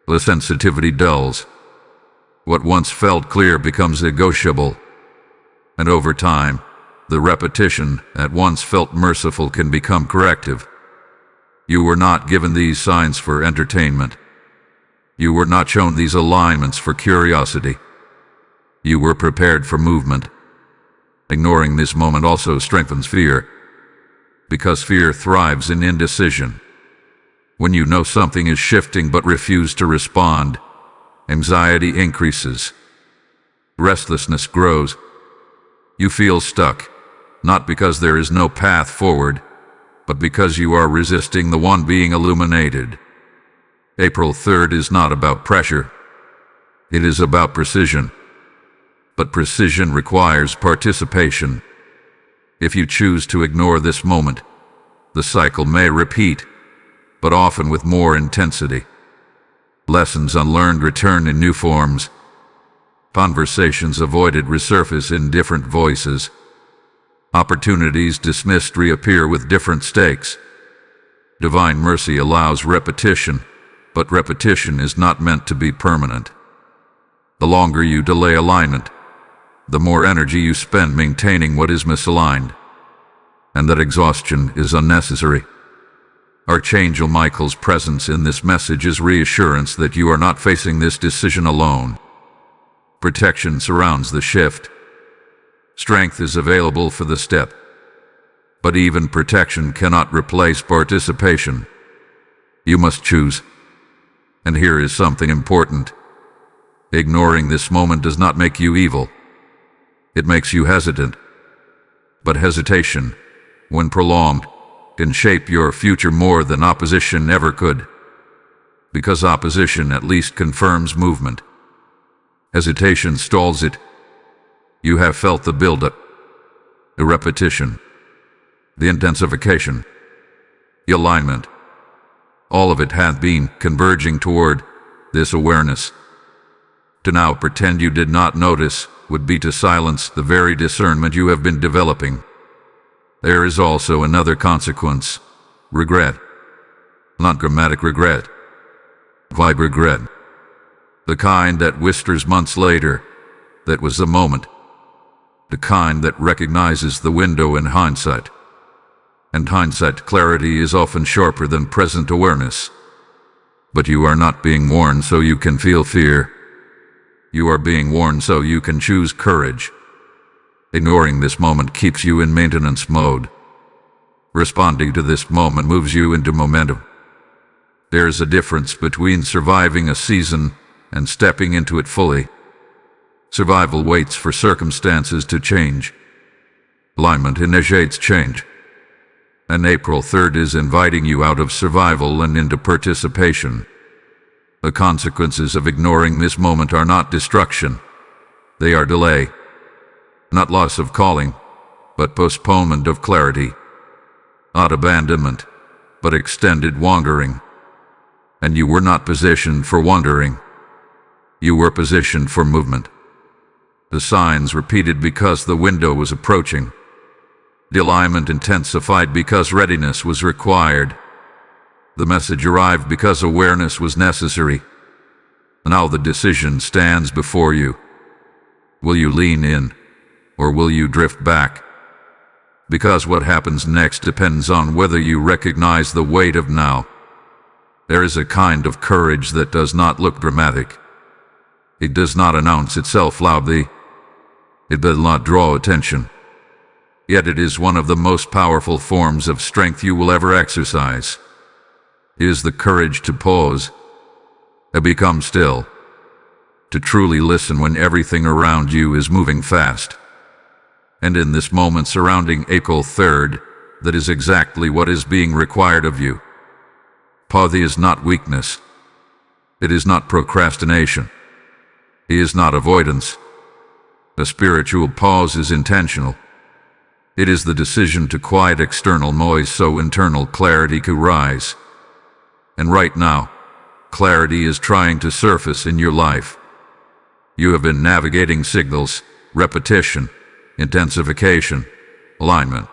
The sensitivity dulls. What once felt clear becomes negotiable. And over time, the repetition that once felt merciful can become corrective. You were not given these signs for entertainment. You were not shown these alignments for curiosity. You were prepared for movement. Ignoring this moment also strengthens fear, because fear thrives in indecision. When you know something is shifting but refuse to respond, anxiety increases. Restlessness grows. You feel stuck, not because there is no path forward, but because you are resisting the one being illuminated. April 3rd is not about pressure. It is about precision. But precision requires participation. If you choose to ignore this moment, the cycle may repeat, but often with more intensity. Lessons unlearned return in new forms. Conversations avoided resurface in different voices. Opportunities dismissed reappear with different stakes. Divine mercy allows repetition, but repetition is not meant to be permanent. The longer you delay alignment, the more energy you spend maintaining what is misaligned, and that exhaustion is unnecessary. Archangel Michael's presence in this message is reassurance that you are not facing this decision alone. Protection surrounds the shift. Strength is available for the step. But even protection cannot replace participation. You must choose. And here is something important. Ignoring this moment does not make you evil. It makes you hesitant. But hesitation, when prolonged, can shape your future more than opposition ever could. Because opposition at least confirms movement. Hesitation stalls it. You have felt the buildup, the repetition, the intensification, the alignment. All of it hath been converging toward this awareness. To now pretend you did not notice would be to silence the very discernment you have been developing. There is also another consequence: regret. Not dramatic regret, vibe regret. The kind that whispers months later, that was the moment. The kind that recognizes the window in hindsight. And hindsight clarity is often sharper than present awareness. But you are not being warned so you can feel fear. You are being warned so you can choose courage. Ignoring this moment keeps you in maintenance mode. Responding to this moment moves you into momentum. There is a difference between surviving a season and stepping into it fully. Survival waits for circumstances to change. Alignment initiates change. And April 3rd is inviting you out of survival and into participation. The consequences of ignoring this moment are not destruction. They are delay. Not loss of calling, but postponement of clarity. Not abandonment, but extended wandering. And you were not positioned for wandering. You were positioned for movement. The signs repeated because the window was approaching. The alignment intensified because readiness was required. The message arrived because awareness was necessary. Now the decision stands before you. Will you lean in, or will you drift back? Because what happens next depends on whether you recognize the weight of now. There is a kind of courage that does not look dramatic. It does not announce itself loudly. It does not draw attention. Yet it is one of the most powerful forms of strength you will ever exercise. It is the courage to pause, to become still, to truly listen when everything around you is moving fast. And in this moment surrounding April 3rd, that is exactly what is being required of you. Pause is not weakness. It is not procrastination. It is not avoidance. The spiritual pause is intentional. It is the decision to quiet external noise so internal clarity could rise. And right now, clarity is trying to surface in your life. You have been navigating signals, repetition, intensification, alignment.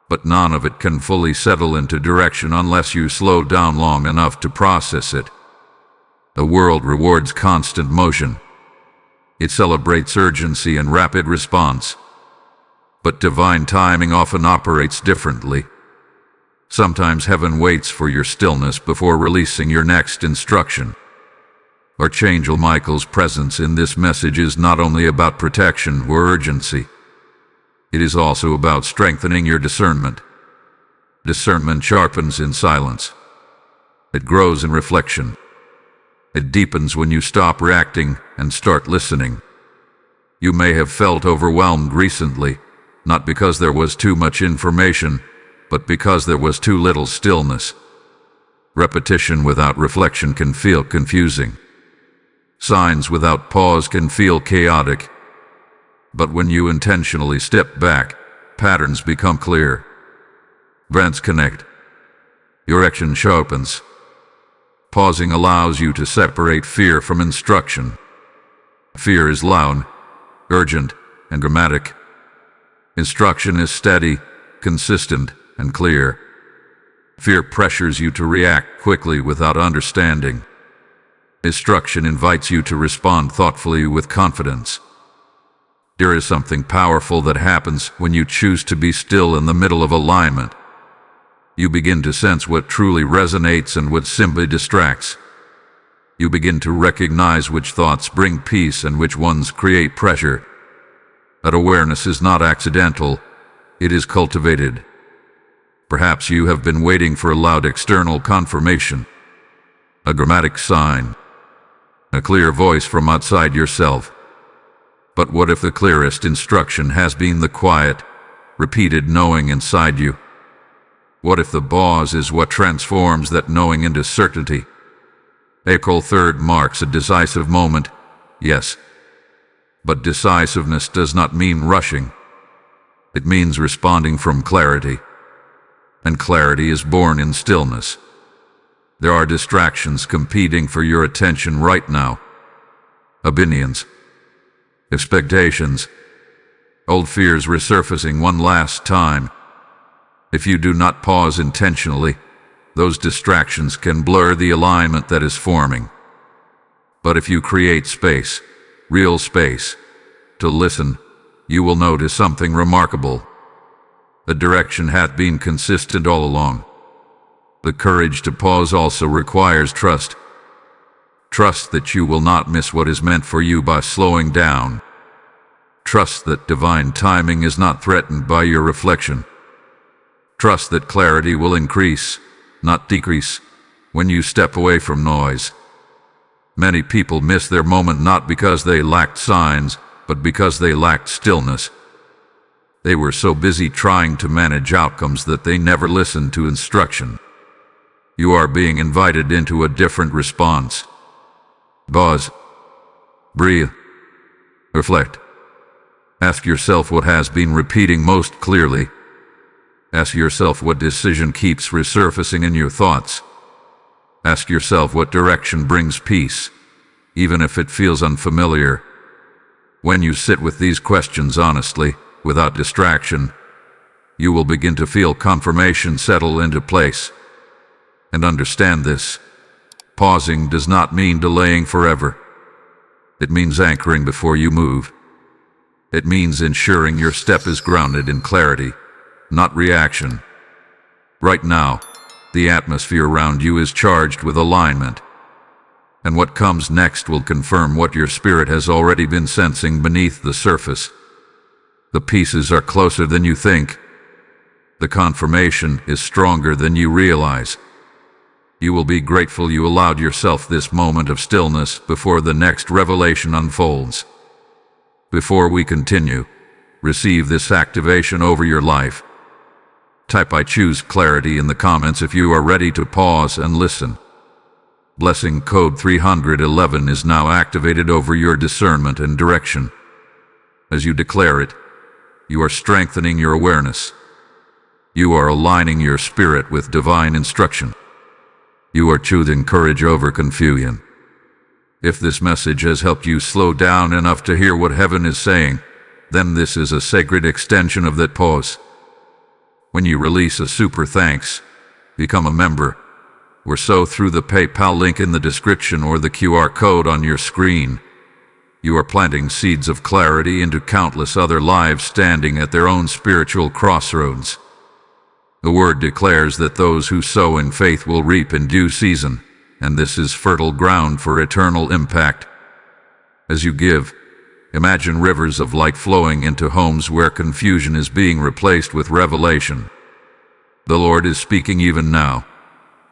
But none of it can fully settle into direction unless you slow down long enough to process it. The world rewards constant motion. It celebrates urgency and rapid response. But divine timing often operates differently. Sometimes heaven waits for your stillness before releasing your next instruction. Archangel Michael's presence in this message is not only about protection or urgency. It is also about strengthening your discernment. Discernment sharpens in silence. It grows in reflection. It deepens when you stop reacting and start listening. You may have felt overwhelmed recently, not because there was too much information, but because there was too little stillness. Repetition without reflection can feel confusing. Signs without pause can feel chaotic. But when you intentionally step back, patterns become clear. Events connect. Your action sharpens. Pausing allows you to separate fear from instruction. Fear is loud, urgent, and dramatic. Instruction is steady, consistent, and clear. Fear pressures you to react quickly without understanding. Instruction invites you to respond thoughtfully with confidence. There is something powerful that happens when you choose to be still in the middle of alignment. You begin to sense what truly resonates and what simply distracts. You begin to recognize which thoughts bring peace and which ones create pressure. That awareness is not accidental, it is cultivated. Perhaps you have been waiting for a loud external confirmation, a dramatic sign, a clear voice from outside yourself. But what if the clearest instruction has been the quiet, repeated knowing inside you? What if the pause is what transforms that knowing into certainty? April 3rd marks a decisive moment, yes. But decisiveness does not mean rushing. It means responding from clarity. And clarity is born in stillness. There are distractions competing for your attention right now. Opinions, expectations, old fears resurfacing one last time. If you do not pause intentionally, those distractions can blur the alignment that is forming. But if you create space, real space, to listen, you will notice something remarkable. The direction hath been consistent all along. The courage to pause also requires trust. Trust that you will not miss what is meant for you by slowing down. Trust that divine timing is not threatened by your reflection. Trust that clarity will increase, not decrease, when you step away from noise. Many people miss their moment not because they lacked signs, but because they lacked stillness. They were so busy trying to manage outcomes that they never listened to instruction. You are being invited into a different response. Pause. Breathe. Reflect. Ask yourself what has been repeating most clearly. Ask yourself what decision keeps resurfacing in your thoughts. Ask yourself what direction brings peace, even if it feels unfamiliar. When you sit with these questions honestly, without distraction, you will begin to feel confirmation settle into place. And understand this: pausing does not mean delaying forever. It means anchoring before you move. It means ensuring your step is grounded in clarity, not reaction. Right now, the atmosphere around you is charged with alignment. And what comes next will confirm what your spirit has already been sensing beneath the surface. The pieces are closer than you think. The confirmation is stronger than you realize. You will be grateful you allowed yourself this moment of stillness before the next revelation unfolds. Before we continue, receive this activation over your life. Type "I choose clarity" in the comments if you are ready to pause and listen. Blessing code 311 is now activated over your discernment and direction. As you declare it, you are strengthening your awareness. You are aligning your spirit with divine instruction. You are choosing courage over confusion. If this message has helped you slow down enough to hear what heaven is saying, then this is a sacred extension of that pause. When you release a super thanks, become a member, or so through the PayPal link in the description or the QR code on your screen, you are planting seeds of clarity into countless other lives standing at their own spiritual crossroads. The word declares that those who sow in faith will reap in due season, and this is fertile ground for eternal impact. As you give, imagine rivers of light flowing into homes where confusion is being replaced with revelation. The Lord is speaking even now.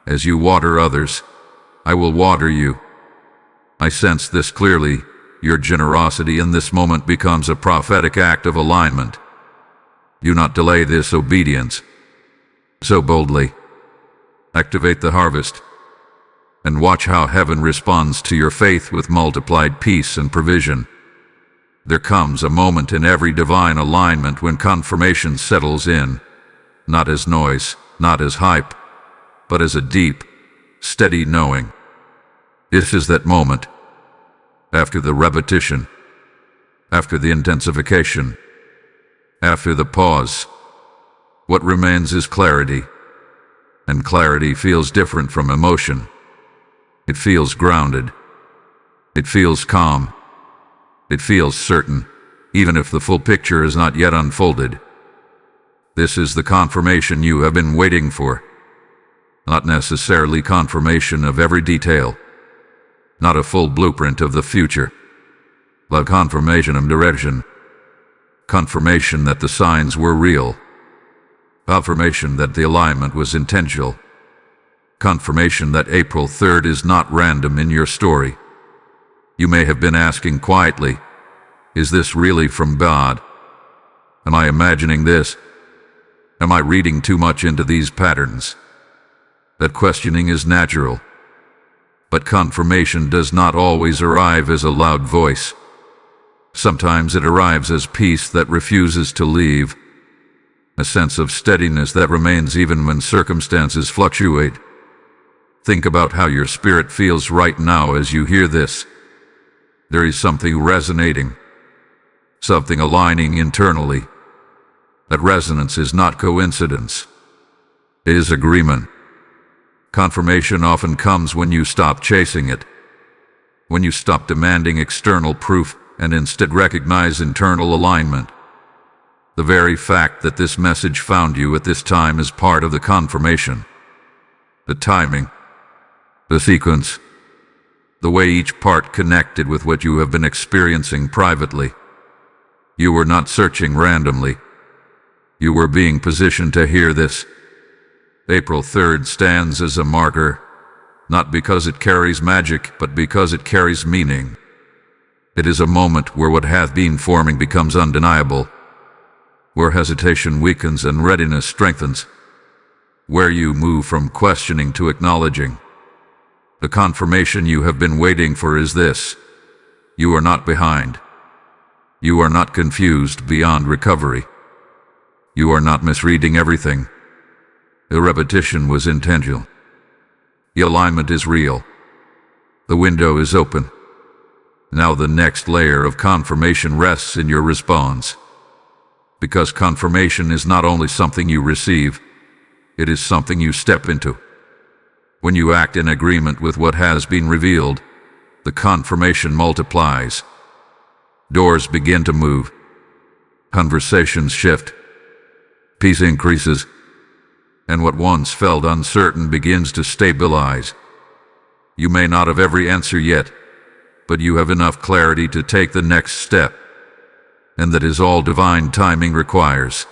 As you water others, I will water you. I sense this clearly. Your generosity in this moment becomes a prophetic act of alignment. Do not delay this obedience. So boldly, activate the harvest, and watch how heaven responds to your faith with multiplied peace and provision. There comes a moment in every divine alignment when confirmation settles in, not as noise, not as hype, but as a deep, steady knowing. This is that moment. After the repetition, after the intensification, after the pause, what remains is clarity. And clarity feels different from emotion. It feels grounded. It feels calm. It feels certain, even if the full picture is not yet unfolded. This is the confirmation you have been waiting for. Not necessarily confirmation of every detail, not a full blueprint of the future, but confirmation of direction. Confirmation that the signs were real. Confirmation that the alignment was intentional. Confirmation that April 3rd is not random in your story. You may have been asking quietly, is this really from God? Am I imagining this? Am I reading too much into these patterns? That questioning is natural. But confirmation does not always arrive as a loud voice. Sometimes it arrives as peace that refuses to leave. A sense of steadiness that remains even when circumstances fluctuate. Think about how your spirit feels right now as you hear this. There is something resonating, something aligning internally. That resonance is not coincidence. It is agreement. Confirmation often comes when you stop chasing it, when you stop demanding external proof and instead recognize internal alignment. The very fact that this message found you at this time is part of the confirmation. The timing, the sequence, the way each part connected with what you have been experiencing privately. You were not searching randomly. You were being positioned to hear this. April 3rd stands as a marker, not because it carries magic, but because it carries meaning. It is a moment where what hath been forming becomes undeniable. where hesitation weakens and readiness strengthens, where you move from questioning to acknowledging. The confirmation you have been waiting for is this: you are not behind. You are not confused beyond recovery. You are not misreading everything. The repetition was intentional. The alignment is real. The window is open. Now the next layer of confirmation rests in your response. Because confirmation is not only something you receive, it is something you step into. When you act in agreement with what has been revealed, the confirmation multiplies. Doors begin to move. Conversations shift. Peace increases. And what once felt uncertain begins to stabilize. You may not have every answer yet, but you have enough clarity to take the next step. And that is all divine timing requires.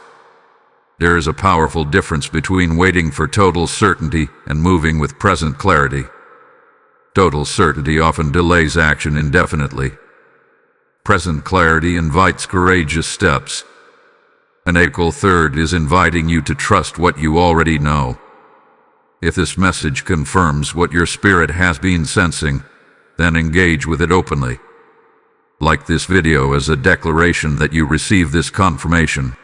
There is a powerful difference between waiting for total certainty and moving with present clarity. Total certainty often delays action indefinitely. Present clarity invites courageous steps. An equal third is inviting you to trust what you already know. If this message confirms what your spirit has been sensing, then engage with it openly. Like this video as a declaration that you receive this confirmation.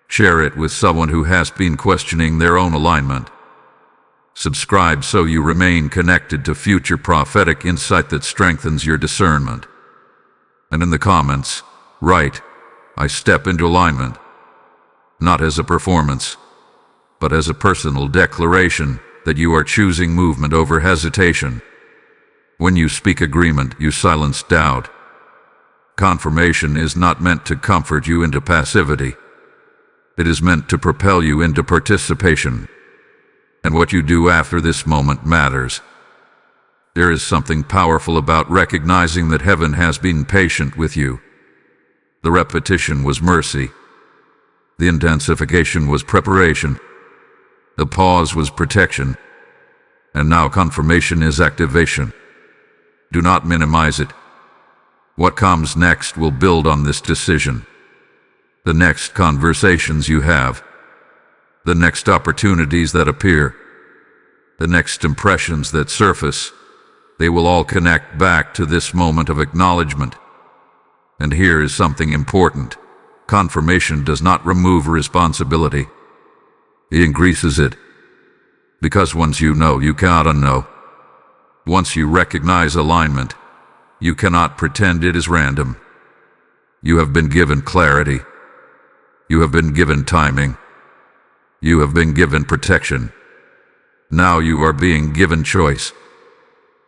Share it with someone who has been questioning their own alignment. Subscribe so you remain connected to future prophetic insight that strengthens your discernment. And in the comments, write, "I step into alignment," not as a performance, but as a personal declaration that you are choosing movement over hesitation. When you speak agreement, you silence doubt. Confirmation is not meant to comfort you into passivity. It is meant to propel you into participation. And what you do after this moment matters. There is something powerful about recognizing that heaven has been patient with you. The repetition was mercy. The intensification was preparation. The pause was protection. And now confirmation is activation. Do not minimize it. What comes next will build on this decision. The next conversations you have, the next opportunities that appear, the next impressions that surface, they will all connect back to this moment of acknowledgement. And here is something important. Confirmation does not remove responsibility. It increases it. Because once you know, you cannot unknow. Once you recognize alignment, you cannot pretend it is random. You have been given clarity. You have been given timing. You have been given protection. Now you are being given choice.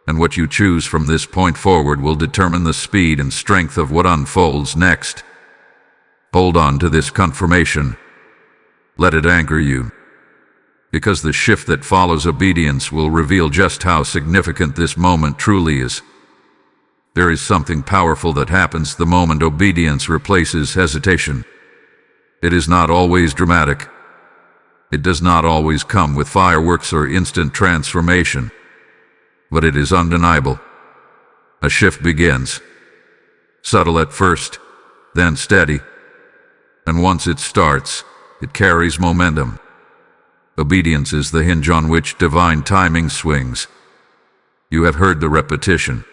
And what you choose from this point forward will determine the speed and strength of what unfolds next. Hold on to this confirmation. Let it anchor you. Because the shift that follows obedience will reveal just how significant this moment truly is. There is something powerful that happens the moment obedience replaces hesitation. It is not always dramatic. It does not always come with fireworks or instant transformation. But it is undeniable. A shift begins. Subtle at first, then steady. And once it starts, it carries momentum. Obedience is the hinge on which divine timing swings. You have heard the repetition.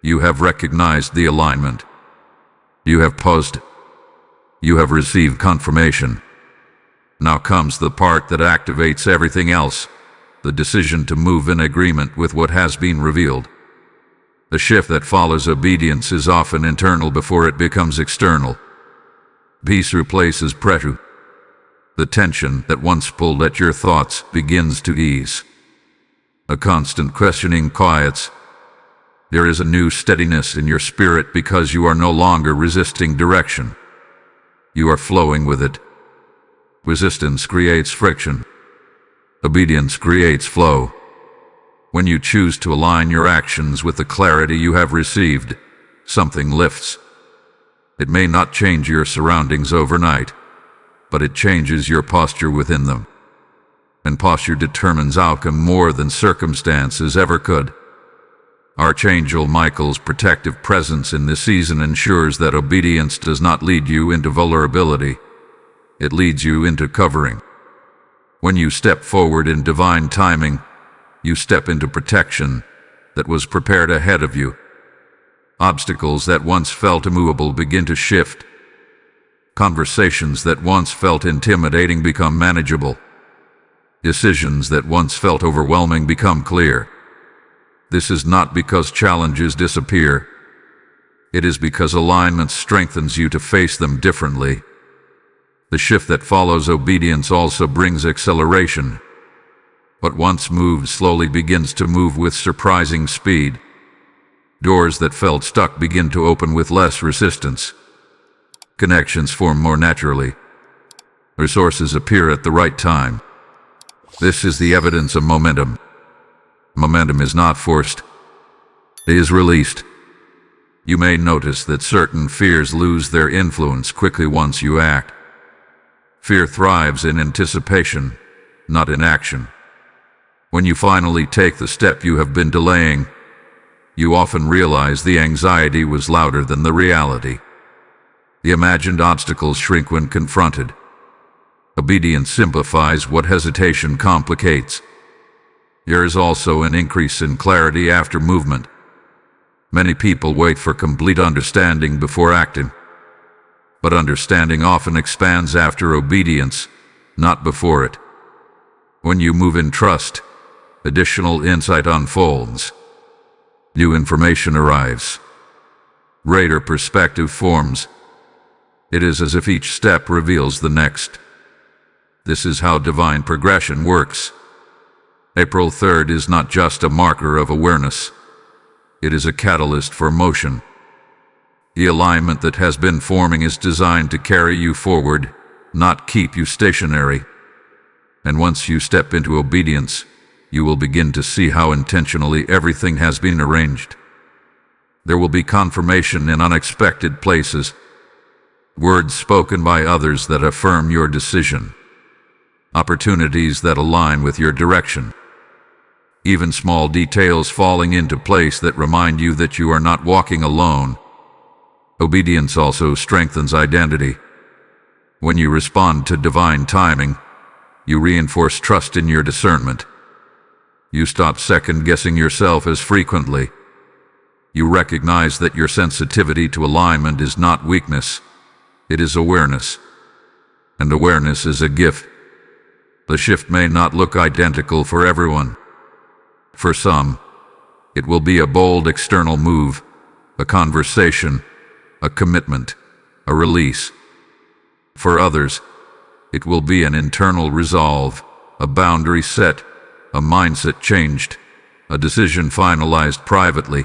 You have recognized the alignment. You have paused. You have received confirmation. Now comes the part that activates everything else, the decision to move in agreement with what has been revealed. The shift that follows obedience is often internal before it becomes external. Peace replaces pressure. The tension that once pulled at your thoughts begins to ease. A constant questioning quiets. There is a new steadiness in your spirit because you are no longer resisting direction. You are flowing with it. Resistance creates friction. Obedience creates flow. When you choose to align your actions with the clarity you have received, something lifts. It may not change your surroundings overnight, but it changes your posture within them. And posture determines outcome more than circumstances ever could. Archangel Michael's protective presence in this season ensures that obedience does not lead you into vulnerability, it leads you into covering. When you step forward in divine timing, you step into protection that was prepared ahead of you. Obstacles that once felt immovable begin to shift. Conversations that once felt intimidating become manageable. Decisions that once felt overwhelming become clear. This is not because challenges disappear. It is because alignment strengthens you to face them differently. The shift that follows obedience also brings acceleration. What once moved slowly begins to move with surprising speed. Doors that felt stuck begin to open with less resistance. Connections form more naturally. Resources appear at the right time. This is the evidence of momentum. Momentum is not forced. It is released. You may notice that certain fears lose their influence quickly once you act. Fear thrives in anticipation, not in action. When you finally take the step you have been delaying, you often realize the anxiety was louder than the reality. The imagined obstacles shrink when confronted. Obedience simplifies what hesitation complicates. There is also an increase in clarity after movement. Many people wait for complete understanding before acting. But understanding often expands after obedience, not before it. When you move in trust, additional insight unfolds. New information arrives. Greater perspective forms. It is as if each step reveals the next. This is how divine progression works. April 3rd is not just a marker of awareness. It is a catalyst for motion. The alignment that has been forming is designed to carry you forward, not keep you stationary. And once you step into obedience, you will begin to see how intentionally everything has been arranged. There will be confirmation in unexpected places, words spoken by others that affirm your decision, opportunities that align with your direction, even small details falling into place that remind you that you are not walking alone. Obedience also strengthens identity. When you respond to divine timing, you reinforce trust in your discernment. You stop second-guessing yourself as frequently. You recognize that your sensitivity to alignment is not weakness, it is awareness. And awareness is a gift. The shift may not look identical for everyone. For some, it will be a bold external move, a conversation, a commitment, a release. For others, it will be an internal resolve, a boundary set, a mindset changed, a decision finalized privately.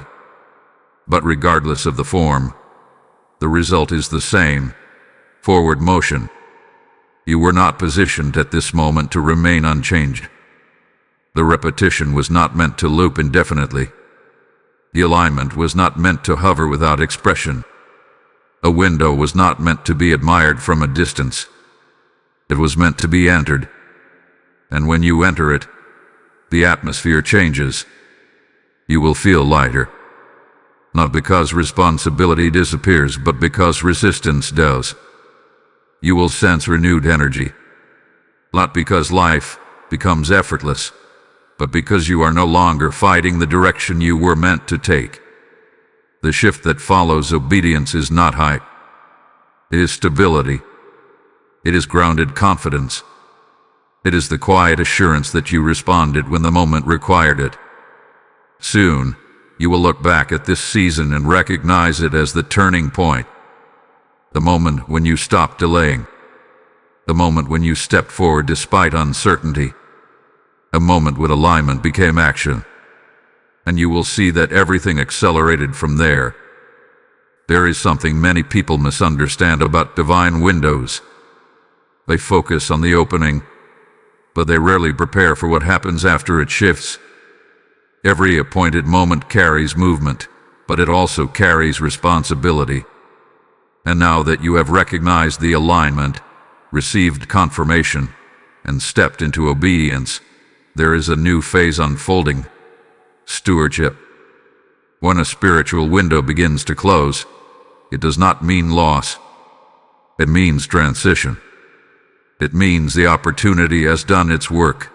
But regardless of the form, the result is the same: forward motion. You were not positioned at this moment to remain unchanged. The repetition was not meant to loop indefinitely. The alignment was not meant to hover without expression. A window was not meant to be admired from a distance. It was meant to be entered. And when you enter it, the atmosphere changes. You will feel lighter. Not because responsibility disappears, but because resistance does. You will sense renewed energy. Not because life becomes effortless, but because you are no longer fighting the direction you were meant to take. The shift that follows obedience is not hype. It is stability. It is grounded confidence. It is the quiet assurance that you responded when the moment required it. Soon, you will look back at this season and recognize it as the turning point. The moment when you stopped delaying. The moment when you stepped forward despite uncertainty. A moment when alignment became action. And you will see that everything accelerated from there. There is something many people misunderstand about divine windows. They focus on the opening, but they rarely prepare for what happens after it shifts. Every appointed moment carries movement, but it also carries responsibility. And now that you have recognized the alignment, received confirmation, and stepped into obedience, there is a new phase unfolding: stewardship. When a spiritual window begins to close, it does not mean loss. It means transition. It means the opportunity has done its work.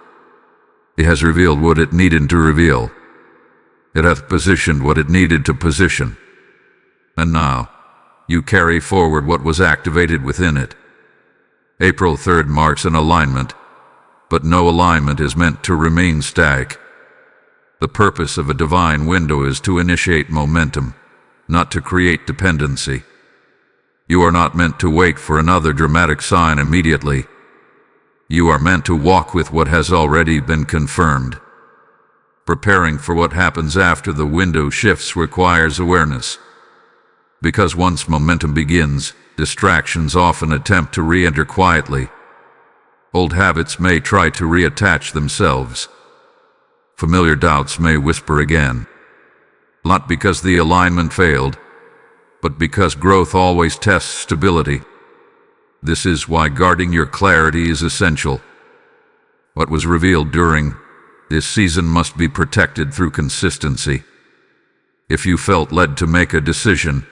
It has revealed what it needed to reveal. It hath positioned what it needed to position. And now, you carry forward what was activated within it. April 3rd marks an alignment, but no alignment is meant to remain static. The purpose of a divine window is to initiate momentum, not to create dependency. You are not meant to wait for another dramatic sign immediately. You are meant to walk with what has already been confirmed. Preparing for what happens after the window shifts requires awareness. Because once momentum begins, distractions often attempt to re-enter quietly. Old habits may try to reattach themselves. Familiar doubts may whisper again. Not because the alignment failed, but because growth always tests stability. This is why guarding your clarity is essential. What was revealed during this season must be protected through consistency. If you felt led to make a decision,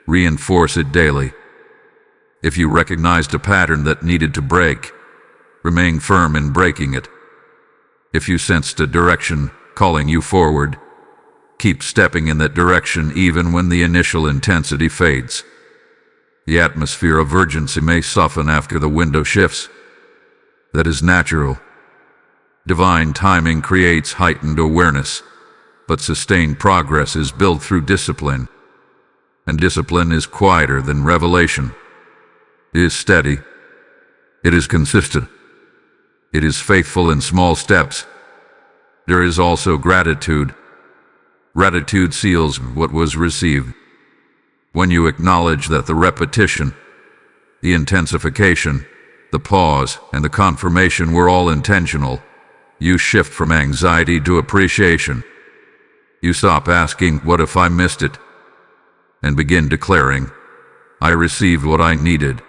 reinforce it daily. If you recognized a pattern that needed to break, remain firm in breaking it. If you sensed a direction calling you forward, keep stepping in that direction even when the initial intensity fades. The atmosphere of urgency may soften after the window shifts. That is natural. Divine timing creates heightened awareness, but sustained progress is built through discipline. And discipline is quieter than revelation. It is steady. It is consistent. It is faithful in small steps. There is also gratitude. Gratitude seals what was received. When you acknowledge that the repetition, the intensification, the pause, and the confirmation were all intentional, you shift from anxiety to appreciation. You stop asking, "What if I missed it?" and begin declaring, "I received what I needed."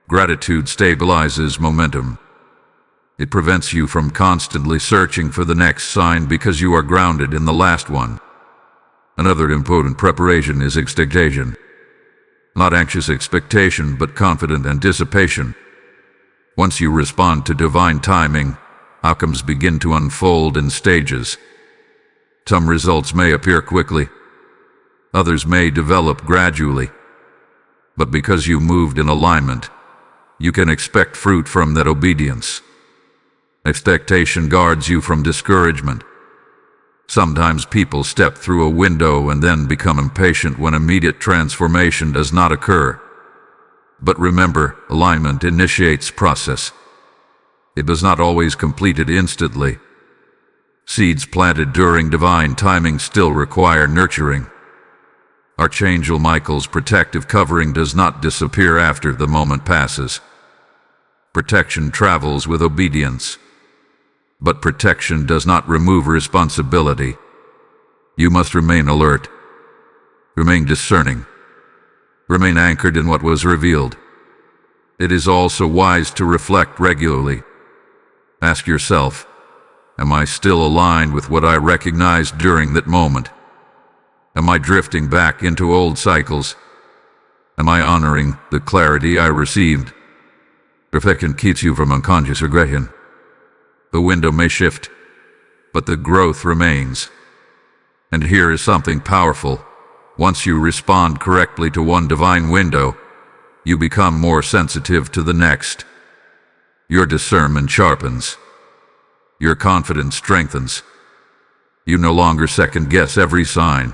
Gratitude stabilizes momentum. It prevents you from constantly searching for the next sign because you are grounded in the last one. Another important preparation is expectation. Not anxious expectation, but confident anticipation. Once you respond to divine timing, outcomes begin to unfold in stages. Some results may appear quickly. Others may develop gradually. But because you moved in alignment, you can expect fruit from that obedience. Expectation guards you from discouragement. Sometimes people step through a window and then become impatient when immediate transformation does not occur. But remember, alignment initiates process. It does not always complete it instantly. Seeds planted during divine timing still require nurturing. Archangel Michael's protective covering does not disappear after the moment passes. Protection travels with obedience. But protection does not remove responsibility. You must remain alert. Remain discerning. Remain anchored in what was revealed. It is also wise to reflect regularly. Ask yourself, am I still aligned with what I recognized during that moment? Am I drifting back into old cycles? Am I honoring the clarity I received? Reflection keeps you from unconscious regression. The window may shift, but the growth remains. And here is something powerful. Once you respond correctly to one divine window, you become more sensitive to the next. Your discernment sharpens. Your confidence strengthens. You no longer second-guess every sign.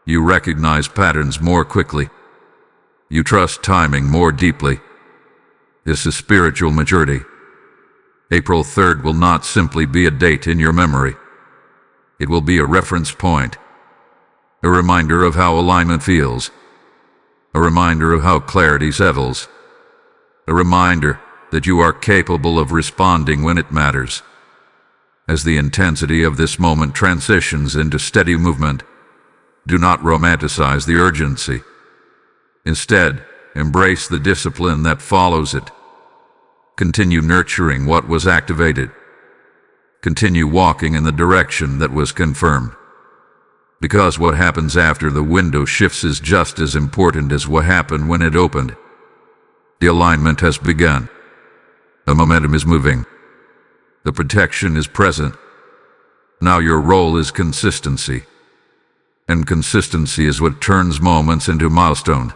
You recognize patterns more quickly. You trust timing more deeply. This is spiritual maturity. April 3rd will not simply be a date in your memory. It will be a reference point. A reminder of how alignment feels. A reminder of how clarity settles. A reminder that you are capable of responding when it matters. As the intensity of this moment transitions into steady movement, do not romanticize the urgency. Instead, embrace the discipline that follows it. Continue nurturing what was activated. Continue walking in the direction that was confirmed. Because what happens after the window shifts is just as important as what happened when it opened. The alignment has begun. The momentum is moving. The protection is present. Now your role is consistency. And consistency is what turns moments into milestone.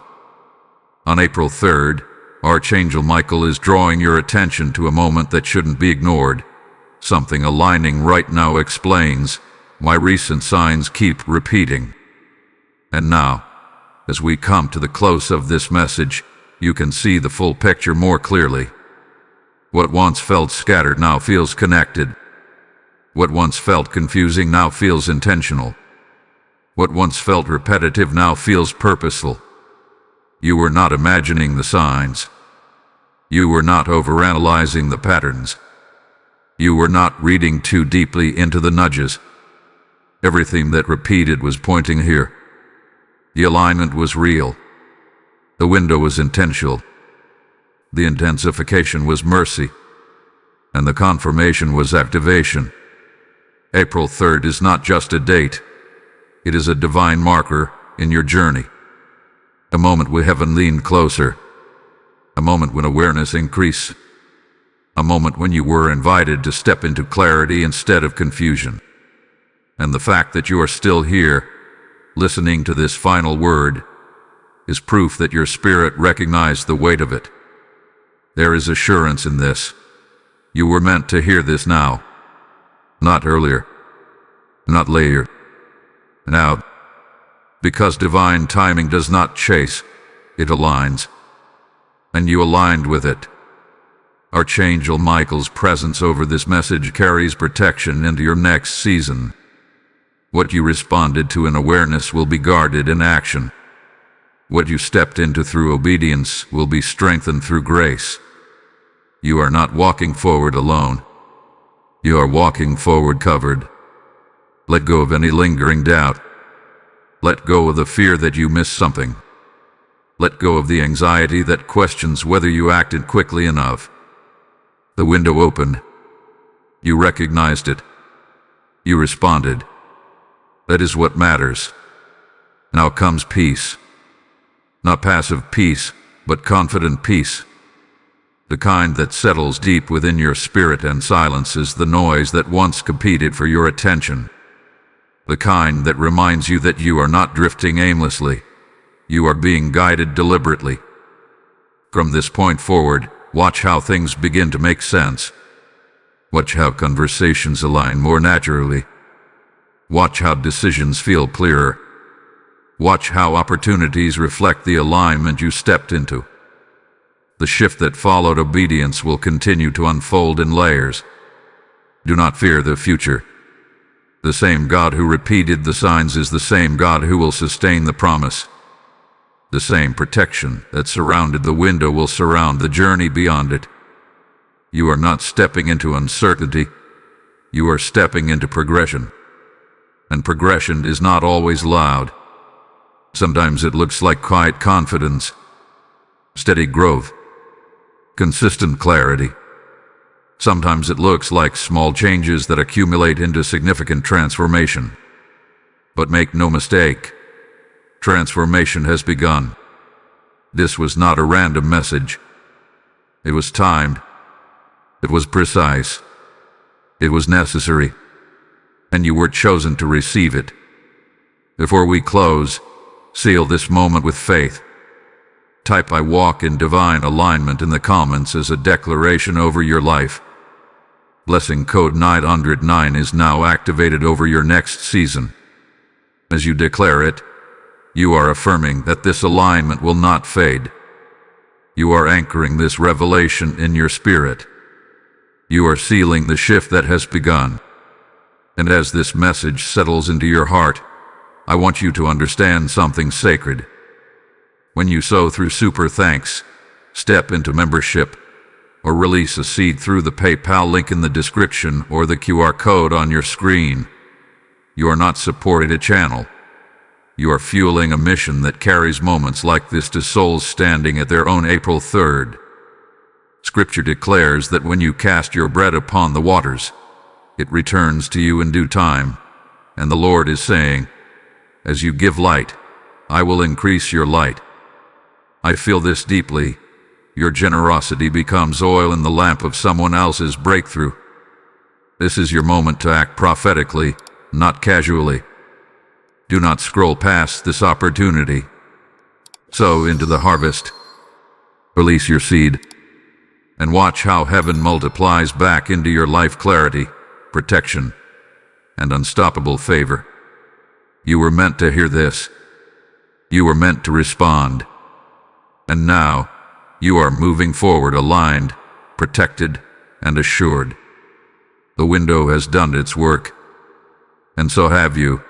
On April 3rd, Archangel Michael is drawing your attention to a moment that shouldn't be ignored. Something aligning right now explains why recent signs keep repeating. And now, as we come to the close of this message, you can see the full picture more clearly. What once felt scattered now feels connected. What once felt confusing now feels intentional. What once felt repetitive now feels purposeful. You were not imagining the signs. You were not overanalyzing the patterns. You were not reading too deeply into the nudges. Everything that repeated was pointing here. The alignment was real. The window was intentional. The intensification was mercy. And the confirmation was activation. April 3rd is not just a date. It is a divine marker in your journey. A moment when heaven leaned closer. A moment when awareness increased. A moment when you were invited to step into clarity instead of confusion. And the fact that you are still here, listening to this final word, is proof that your spirit recognized the weight of it. There is assurance in this. You were meant to hear this now. Not earlier. Not later. Now. Because divine timing does not chase, it aligns. And you aligned with it. Archangel Michael's presence over this message carries protection into your next season. What you responded to in awareness will be guarded in action. What you stepped into through obedience will be strengthened through grace. You are not walking forward alone. You are walking forward covered. Let go of any lingering doubt. Let go of the fear that you missed something. Let go of the anxiety that questions whether you acted quickly enough. The window opened. You recognized it. You responded. That is what matters. Now comes peace. Not passive peace, but confident peace. The kind that settles deep within your spirit and silences the noise that once competed for your attention. The kind that reminds you that you are not drifting aimlessly. You are being guided deliberately. From this point forward, watch how things begin to make sense. Watch how conversations align more naturally. Watch how decisions feel clearer. Watch how opportunities reflect the alignment you stepped into. The shift that followed obedience will continue to unfold in layers. Do not fear the future. The same God who repeated the signs is the same God who will sustain the promise. The same protection that surrounded the window will surround the journey beyond it. You are not stepping into uncertainty. You are stepping into progression. And progression is not always loud. Sometimes it looks like quiet confidence, steady growth, consistent clarity. Sometimes it looks like small changes that accumulate into significant transformation. But make no mistake, transformation has begun. This was not a random message. It was timed. It was precise. It was necessary. And you were chosen to receive it. Before we close, seal this moment with faith. Type "I walk in divine alignment" in the comments as a declaration over your life. Blessing code 909 is now activated over your next season. As you declare it, you are affirming that this alignment will not fade. You are anchoring this revelation in your spirit. You are sealing the shift that has begun. And as this message settles into your heart, I want you to understand something sacred. When you sow through Super Thanks, step into membership, or release a seed through the PayPal link in the description or the QR code on your screen, you are not supporting a channel. You are fueling a mission that carries moments like this to souls standing at their own April 3rd. Scripture declares that when you cast your bread upon the waters, it returns to you in due time. And the Lord is saying, as you give light, I will increase your light. I feel this deeply. Your generosity becomes oil in the lamp of someone else's breakthrough. This is your moment to act prophetically, not casually. Do not scroll past this opportunity. Sow into the harvest. Release your seed. And watch how heaven multiplies back into your life clarity, protection, and unstoppable favor. You were meant to hear this. You were meant to respond. And now, you are moving forward aligned, protected, and assured. The window has done its work, and so have you.